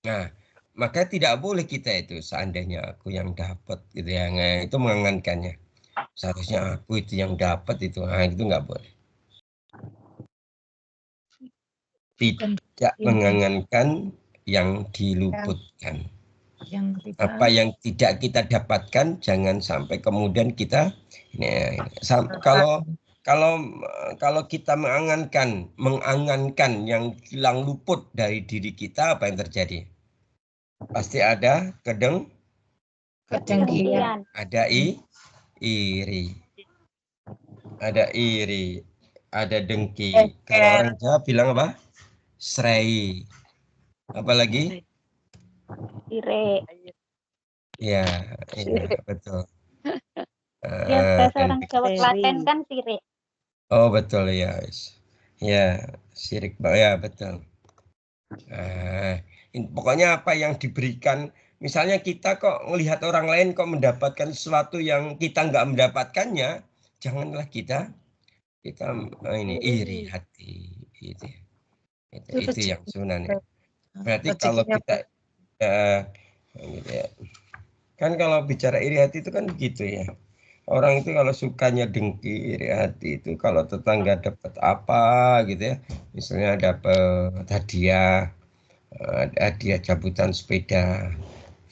Nah, maka tidak boleh kita itu seandainya aku yang dapat gitu ya. Nah, itu mengangankannya. Seharusnya aku itu yang dapat itu. Nah, itu nggak boleh. Tidak mengangankan yang diluputkan. Apa yang tidak kita dapatkan jangan sampai kemudian kita kalau kita mengangankan yang hilang luput dari diri kita, apa yang terjadi? Pasti ada Kedengkian. ada iri, ada iri, ada dengki. Kalau orang Jawa bilang apa? Serai. Apalagi? Ire. Ya, betul. Ya, bahasa orang Jawa Klaten kan sire. Oh betul ya, ya sirik ya betul. Pokoknya apa yang diberikan, misalnya kita kok melihat orang lain kok mendapatkan sesuatu yang kita nggak mendapatkannya, janganlah kita ini iri hati gitu. Itu yang sebenarnya. Berarti kalau kita gitu ya. Kan kalau bicara iri hati itu kan begitu ya. Orang itu kalau sukanya dengki, iri hati itu kalau tetangga dapat apa gitu ya. Misalnya dapat hadiah cabutan sepeda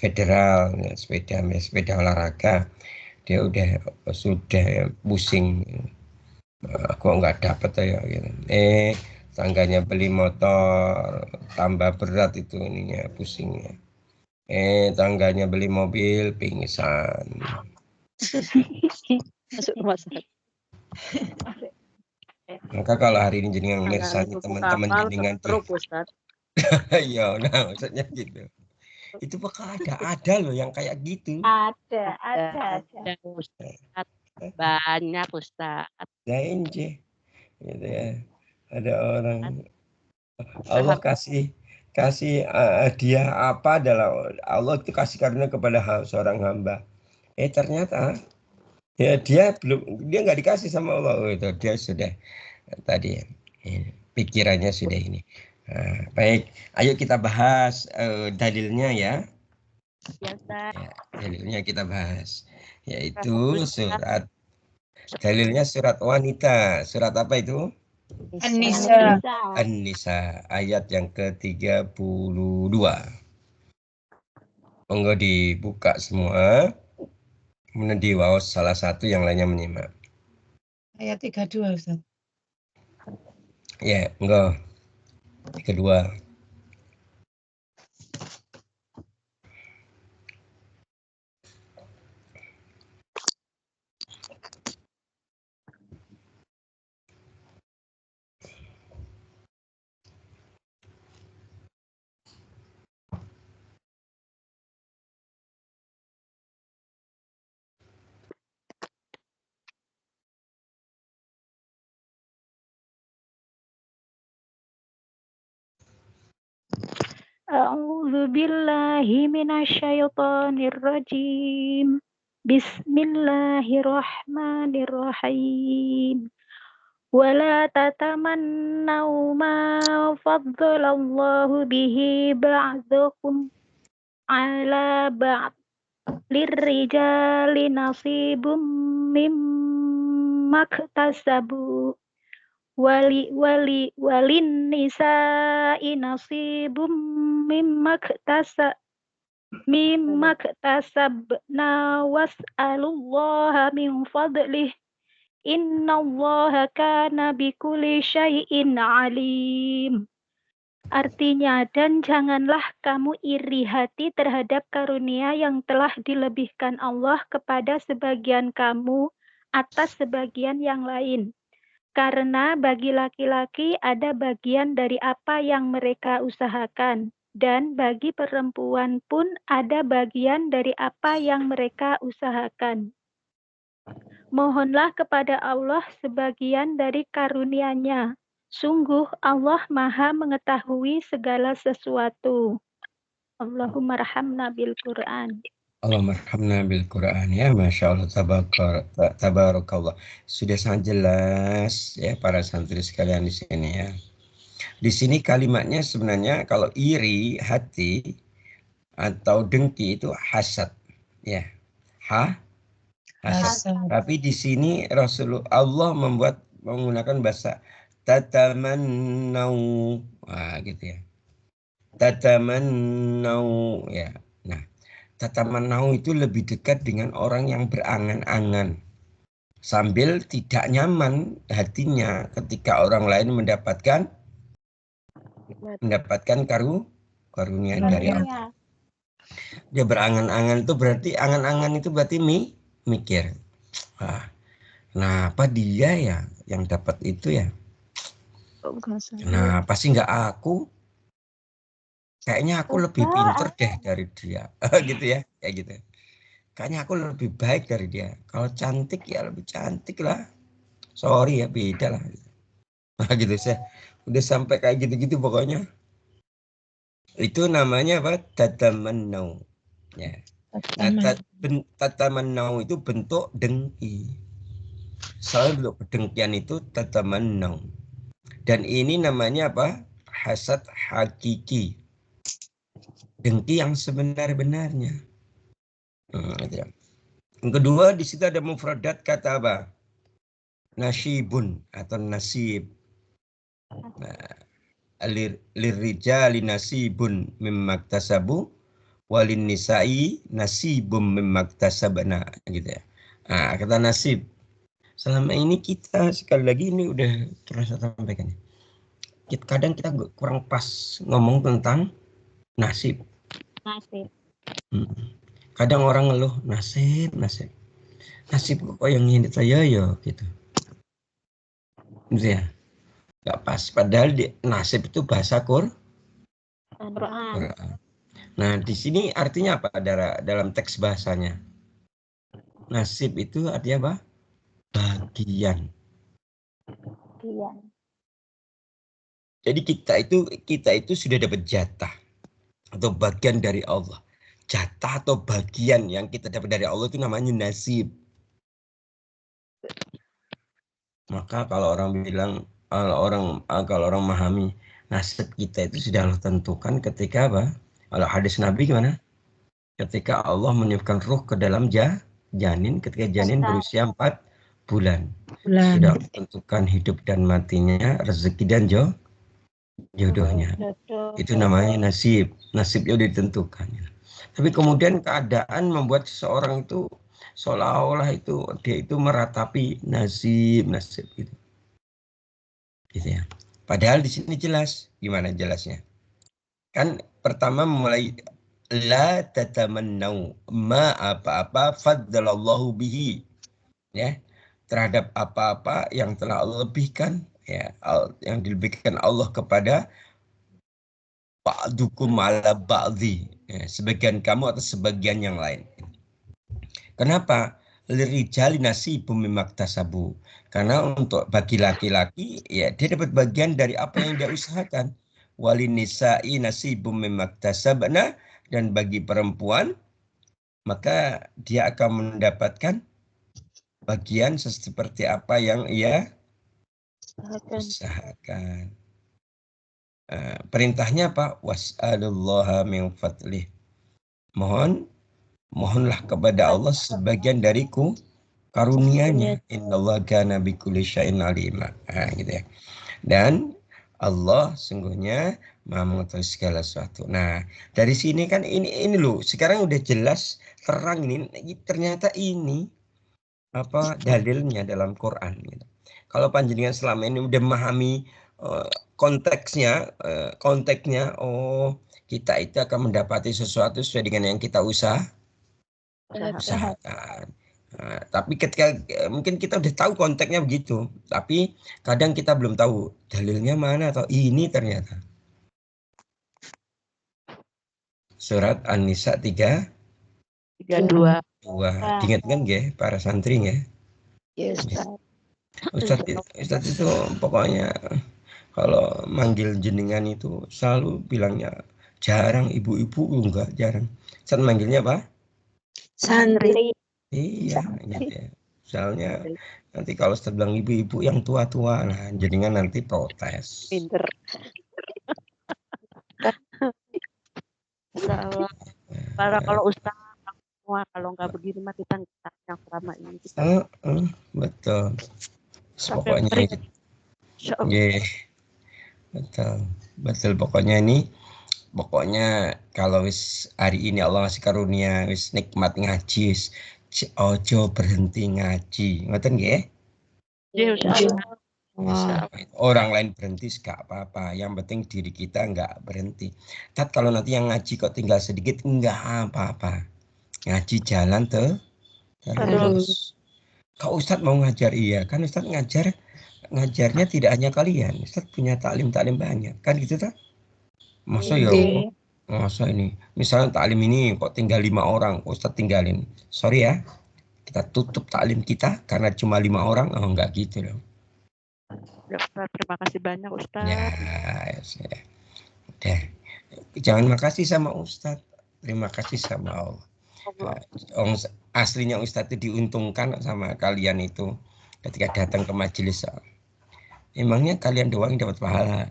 federal, ya, sepeda olahraga. Dia sudah pusing. Kok nggak dapat ya gitu. Tangganya beli motor, tambah berat itu ininya pusingnya. Tangganya beli mobil, pingsan. Masuk rumah sakit. Maka kalau hari ini jenengan mirsani teman-teman jenengan tuh, iya, nah maksudnya gitu. Itu bakal ada loh yang kayak gitu. Ada. Ustaz. Banyak Ustaz. Gitu ya. Ada orang Allah kasih hadiah apa adalah Allah itu kasih karunia kepada seorang hamba. Ternyata ya dia nggak dikasih sama Allah itu, dia sudah tadi pikirannya sudah ini. Baik, ayo kita bahas dalilnya ya. Dalilnya kita bahas, yaitu dalilnya surat wanita. Surat apa itu? An-Nisa ayat yang ke-32. Monggo dibuka semua. Kemudian di bawah salah satu yang lainnya menyimak. Ayat 32 Ustaz. Ya, enggak. Kedua. A'udzu billahi minasyaitonir rajim. Bismillahirrahmanirrahim. Wala tatamannaw ma faddalallahu bihi ba'dakum ala ba'd. Lirrijali nasibum mimma iktasabu walin nisa'i nasibum mimma iktasabna was'alullaha min fadlih innallaha kana bikulli syai'in alim. Artinya, dan janganlah kamu iri hati terhadap karunia yang telah dilebihkan Allah kepada sebagian kamu atas sebagian yang lain. Karena bagi laki-laki ada bagian dari apa yang mereka usahakan, dan bagi perempuan pun ada bagian dari apa yang mereka usahakan. Mohonlah kepada Allah sebagian dari karunia-Nya, Sungguh Allah Maha mengetahui segala sesuatu. Allahumma rahamna bil Quran. Allahumma arhamna bil Quran, ya, Masya Allah, tabarakallah. Sudah sangat jelas ya para santri sekalian di sini ya. Di sini kalimatnya sebenarnya kalau iri hati atau dengki itu hasad ya. Hasad. Hasad. Tapi di sini Rasulullah Allah menggunakan bahasa tatamannau. Wah, gitu ya. Tatamannau ya. Nah, tatamannau itu lebih dekat dengan orang yang berangan-angan sambil tidak nyaman hatinya ketika orang lain mendapatkan karunia dari Allah. Dia berangan-angan itu berarti angan-angan itu berarti mikir. Wah, kenapa dia ya yang dapat itu ya? Nah, pasti nggak aku. Kayaknya aku lebih pinter deh dari dia. Gitu ya, kayak gitu. Kayaknya aku lebih baik dari dia. Kalau cantik ya lebih cantik lah. Sorry ya, beda lah. Nah, gitu saya. Udah sampai kayak gitu-gitu pokoknya. Itu namanya apa? Tatamannau. Ya. Nah, tatamannau itu bentuk dengki. Selalu bentuk kedengkian itu tatamannau. Dan ini namanya apa? Hasad hakiki. Dengki yang sebenar-benarnya. Gitu. Yang kedua, di situ ada mufradat kata apa? Nasibun atau nasib. Nah, lirrijali nasibun mimmaktasabu walin nisa'i nasibum mimmaktasabna gitu ya. Nah, kata nasib. Selama ini kita sekali lagi ini udah pernah saya sampaikan. Kadang kita kurang pas ngomong tentang nasib. Kadang orang ngeluh nasib. Nasib kok yang ini saya ya gitu. Gitu ya. Gak pas. Padahal nasib itu bahasa Quran. Nah, di sini artinya apa dalam teks bahasanya? Nasib itu artinya apa? Bagian. Jadi kita itu sudah dapat jatah atau bagian dari Allah. Jatah atau bagian yang kita dapat dari Allah itu namanya nasib. Maka kalau orang bilang kalau orang memahami nasib kita itu sudah Allah tentukan ketika apa? Kalau hadis Nabi gimana? Ketika Allah meniupkan ruh ke dalam janin, ketika janin berusia 4 bulan. Sudah tentukan hidup dan matinya, rezeki dan jodohnya. Itu namanya nasib. Nasibnya udah ditentukan. Tapi kemudian keadaan membuat seseorang itu seolah-olah itu dia itu meratapi nasib gitu. Gitu ya. Padahal di sini jelas. Gimana jelasnya? Kan pertama mulai la tatamannau ma apa-apa faddalallahu bihi. Ya. Terhadap apa-apa yang telah Allah lebihkan, ya, yang dilebihkan Allah kepada ba'dukum ala ba'dhi, ya, sebagian kamu atau sebagian yang lain. Kenapa? Lirijali nasibum mimmaktasabu. Karena untuk bagi laki-laki ya dia dapat bagian dari apa yang dia usahakan. Walin nisa'i nasibum mimmaktasabna, dan bagi perempuan maka dia akan mendapatkan bagian seperti apa yang ia usahakan. Perintahnya apa? Was'alullaha min fadlih. Mohonlah kepada Allah sebagian dariku karunia-Nya. Innallaha kana bikulli syai'in alima. Gitu ya. Dan Allah sungguhnya Maha mengetahui segala sesuatu. Nah, dari sini kan ini loh, sekarang udah jelas terang ini ternyata ini apa dalilnya dalam Quran gitu. Kalau panjenengan selama ini udah memahami konteksnya, oh kita itu akan mendapati sesuatu sesuai dengan yang kita usahakan. Nah, tapi ketika mungkin kita udah tahu konteksnya begitu, tapi kadang kita belum tahu dalilnya mana atau ini ternyata. Surat An-Nisa 32. Diingatkan nggih para santri nggih? Yes, Ustaz itu pokoknya Kalau manggil jenengan itu selalu bilangnya jarang, ibu-ibu enggak jarang. Ustaz manggilnya apa? Santri. Iya, gitu ya. Soalnya nanti kalau Ustaz bilang ibu-ibu yang tua-tua, nah jenengan nanti protes. Pinter. Insya Allah. Kalau Ustaz semua kalau nggak begini mah kita nggak yang selama ini kita Betul. sampai Pokoknya keringat. Insya Allah. yeah, betul. Pokoknya kalau wis hari ini Allah ngasih karunia wis nikmat ngaji, wis ojo berhenti ngaji. Ngoten nggih? Ya, Insya Allah. Orang lain berhenti gak apa-apa, yang penting diri kita nggak berhenti. Tat kalau nanti yang ngaji kok tinggal sedikit nggak apa-apa, ngaji jalan terus. Kau Ustadz mau ngajar, iya kan Ustadz ngajarnya tidak hanya kalian, Ustadz punya taklim banyak kan gitu tak? Masa ya masa ini misalnya taklim ini kok tinggal 5 orang, Ustadz tinggalin, sorry ya, kita tutup taklim kita karena cuma 5 orang. Oh enggak gitu loh. Ya, Ustaz, terima kasih banyak Ustaz. Ya, udah. Jangan makasih sama Ustadz, terima kasih sama Allah. Aslinya Ustadz itu diuntungkan sama kalian itu ketika datang ke majelis. Emangnya kalian doang yang dapat pahala?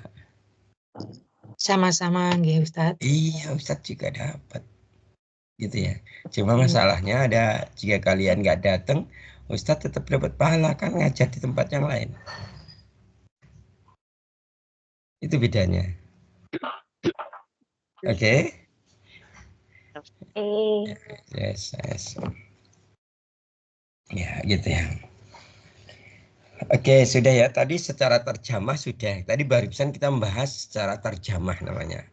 Sama-sama nggih Ustadz. Iya, Ustadz juga dapat. Gitu ya. Cuma masalahnya ada jika kalian nggak datang, Ustadz tetap dapat pahala kan ngajar di tempat yang lain. Itu bedanya. Oke? Yes. Ya, gitu ya. Oke, sudah ya. Tadi secara terjemah sudah. Tadi barusan kita membahas secara terjemah namanya.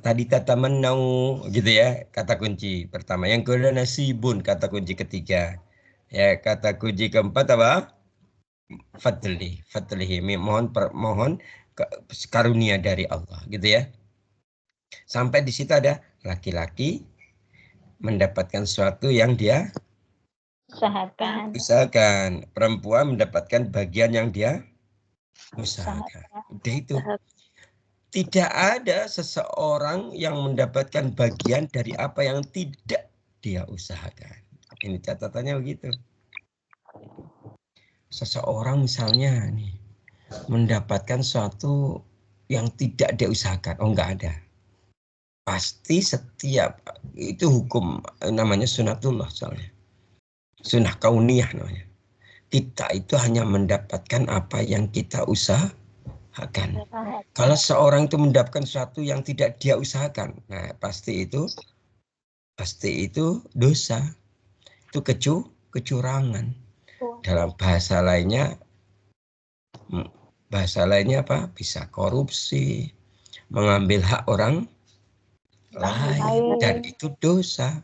Tadi kata menau gitu ya, kata kunci pertama. Yang kedua nasibun, kata kunci ketiga. Ya, kata kunci keempat apa? Fadlihi. Mohon karunia dari Allah, gitu ya. Sampai di situ ada laki-laki mendapatkan sesuatu yang dia usahakan, perempuan mendapatkan bagian yang dia usahakan. Udah itu. Tidak ada seseorang yang mendapatkan bagian dari apa yang tidak dia usahakan. Ini catatannya begitu. Seseorang misalnya nih mendapatkan sesuatu yang tidak dia usahakan. Oh, enggak ada. Pasti setiap itu hukum namanya sunatullah soalnya. Sunnah kauniyah namanya. Kita itu hanya mendapatkan apa yang kita usahakan. Kalau seorang itu mendapatkan sesuatu yang tidak dia usahakan, nah pasti itu dosa. Itu kecurangan. Dalam bahasa lainnya apa? Bisa korupsi, mengambil hak orang lain, dan itu dosa.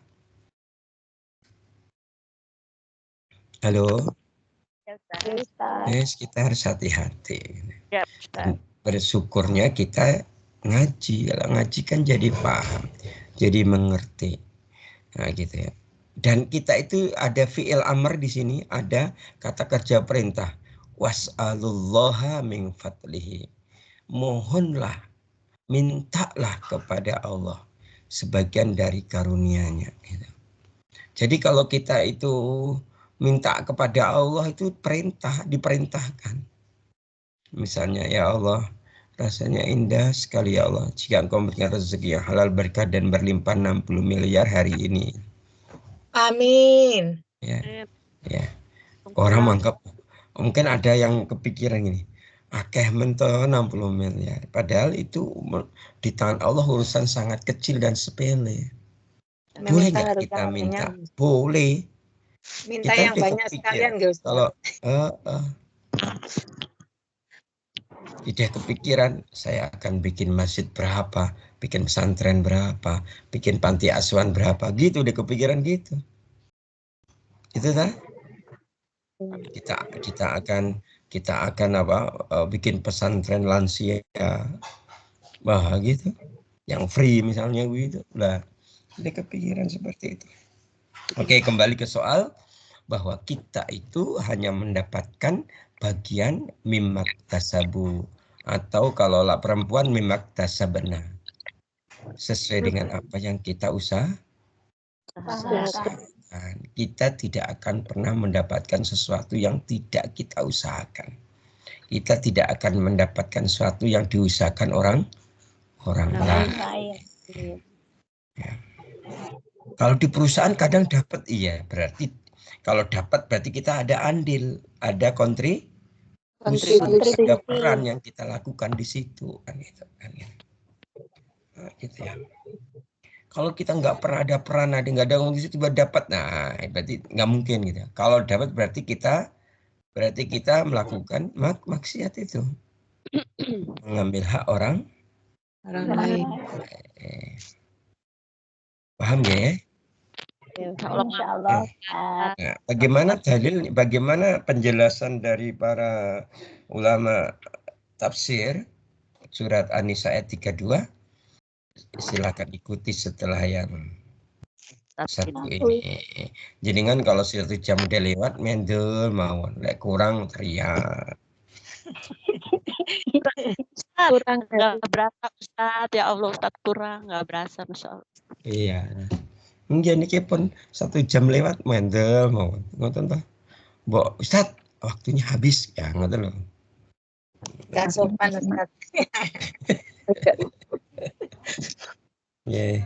Halo? Yes, kita harus hati-hati. Bersyukurnya kita ngaji. Kalau ngaji kan jadi paham, jadi mengerti. Nah, gitu ya. Dan kita itu ada fi'il amr di sini, ada kata kerja perintah. Was'alullaha min fadlihi. Mohonlah, mintalah kepada Allah sebagian dari karunia-Nya. Gitu. Jadi kalau kita itu minta kepada Allah itu diperintahkan. Misalnya, ya Allah, rasanya indah sekali ya Allah jika Engkau memberikan rezeki yang halal, berkah dan berlimpah 60 miliar hari ini. Amin. Ya. Orang menganggap mungkin ada yang kepikiran ini, akeh mentoh 60 miliar. Padahal itu di tangan Allah urusan sangat kecil dan sepele. Boleh nggak kita minta? Boleh. Minta Kita yang banyak sekalian nggak Ustaz? Kalau tidak kepikiran, saya akan bikin masjid berapa, bikin pesantren berapa, bikin panti asuhan berapa, gitu udah kepikiran gitu. Itu kan? Kita akan bikin pesantren lansia, gitu, yang free misalnya gitu. Lah, udah kepikiran seperti itu. Oke, kembali ke soal bahwa kita itu hanya mendapatkan bagian mimmat tasabu, Atau kalau lah perempuan memang tasabna. Sesuai dengan apa yang kita usahakan. Kita tidak akan pernah mendapatkan sesuatu yang tidak kita usahakan. Kita tidak akan mendapatkan sesuatu yang diusahakan orang lain. Ya. Kalau di perusahaan kadang dapat, iya, berarti kalau dapat berarti kita ada andil, ada kontribusi, ada peran yang kita lakukan di situ, kan gitu, kan gitu. Nah, gitu ya. Kalau kita nggak pernah ada peran, nggak ada kontribusi, tiba dapat, nah berarti nggak mungkin gitu. Kalau dapat berarti kita melakukan maksiat itu, mengambil hak orang lain. Paham ya? Insya Allah. Nah, bagaimana penjelasan dari para ulama tafsir surat An-Nisa ayat 32? Silakan ikuti setelah yang satu ini. Jadi kan kalau 1 jam udah lewat, mendel mawon, lek kurang teriak. Kurang nggak berasa Ustaz, ya Allah Ustaz, kurang nggak berasa, Masya Allah. Iya. Mungkin ini pun 1 jam lewat, mendel mawon. Ngoten toh. Mbok Ustaz, waktunya habis ya, ngoten loh. Gak sopan Ustaz. Yeah.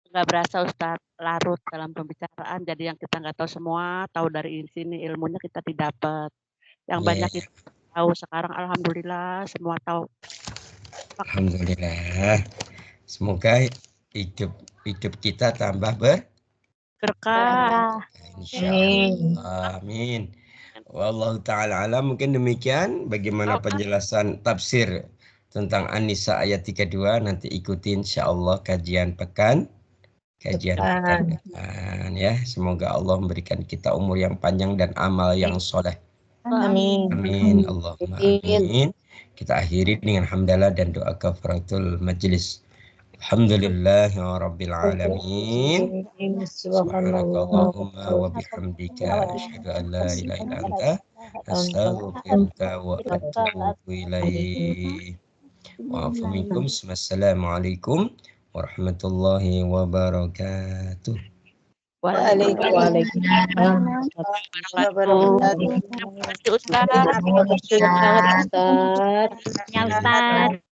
Nggak berasa Ustaz, larut dalam pembicaraan. Jadi yang kita nggak tahu semua, tahu dari sini ilmunya kita didapat. Yang banyak itu tahu sekarang, alhamdulillah semua tahu. Alhamdulillah. Semoga hidup kita tambah berkah. Insyaallah. Amin. Wallahu taala alam. Mungkin demikian bagaimana penjelasan tafsir tentang An-Nisa ayat 32. Nanti ikuti insyaallah kajian pekan depan ya. Semoga Allah memberikan kita umur yang panjang dan amal yang soleh. Amin. Amin. Allahumma amin. Kita akhiri dengan hamdalah dan doa kafaratul majlis. Alhamdulillah rabbil alamin. Subhanakallahumma wa bihamdika asyhadu an la ilaha illa anta astaghfiruka wa atubu ilaik. Wa afu minkum. Wassalamualaikum warahmatullahi wabarakatuh. Waalaikumsalam. Terima kasih Ustaz. Ustaz. Ya Ustaz.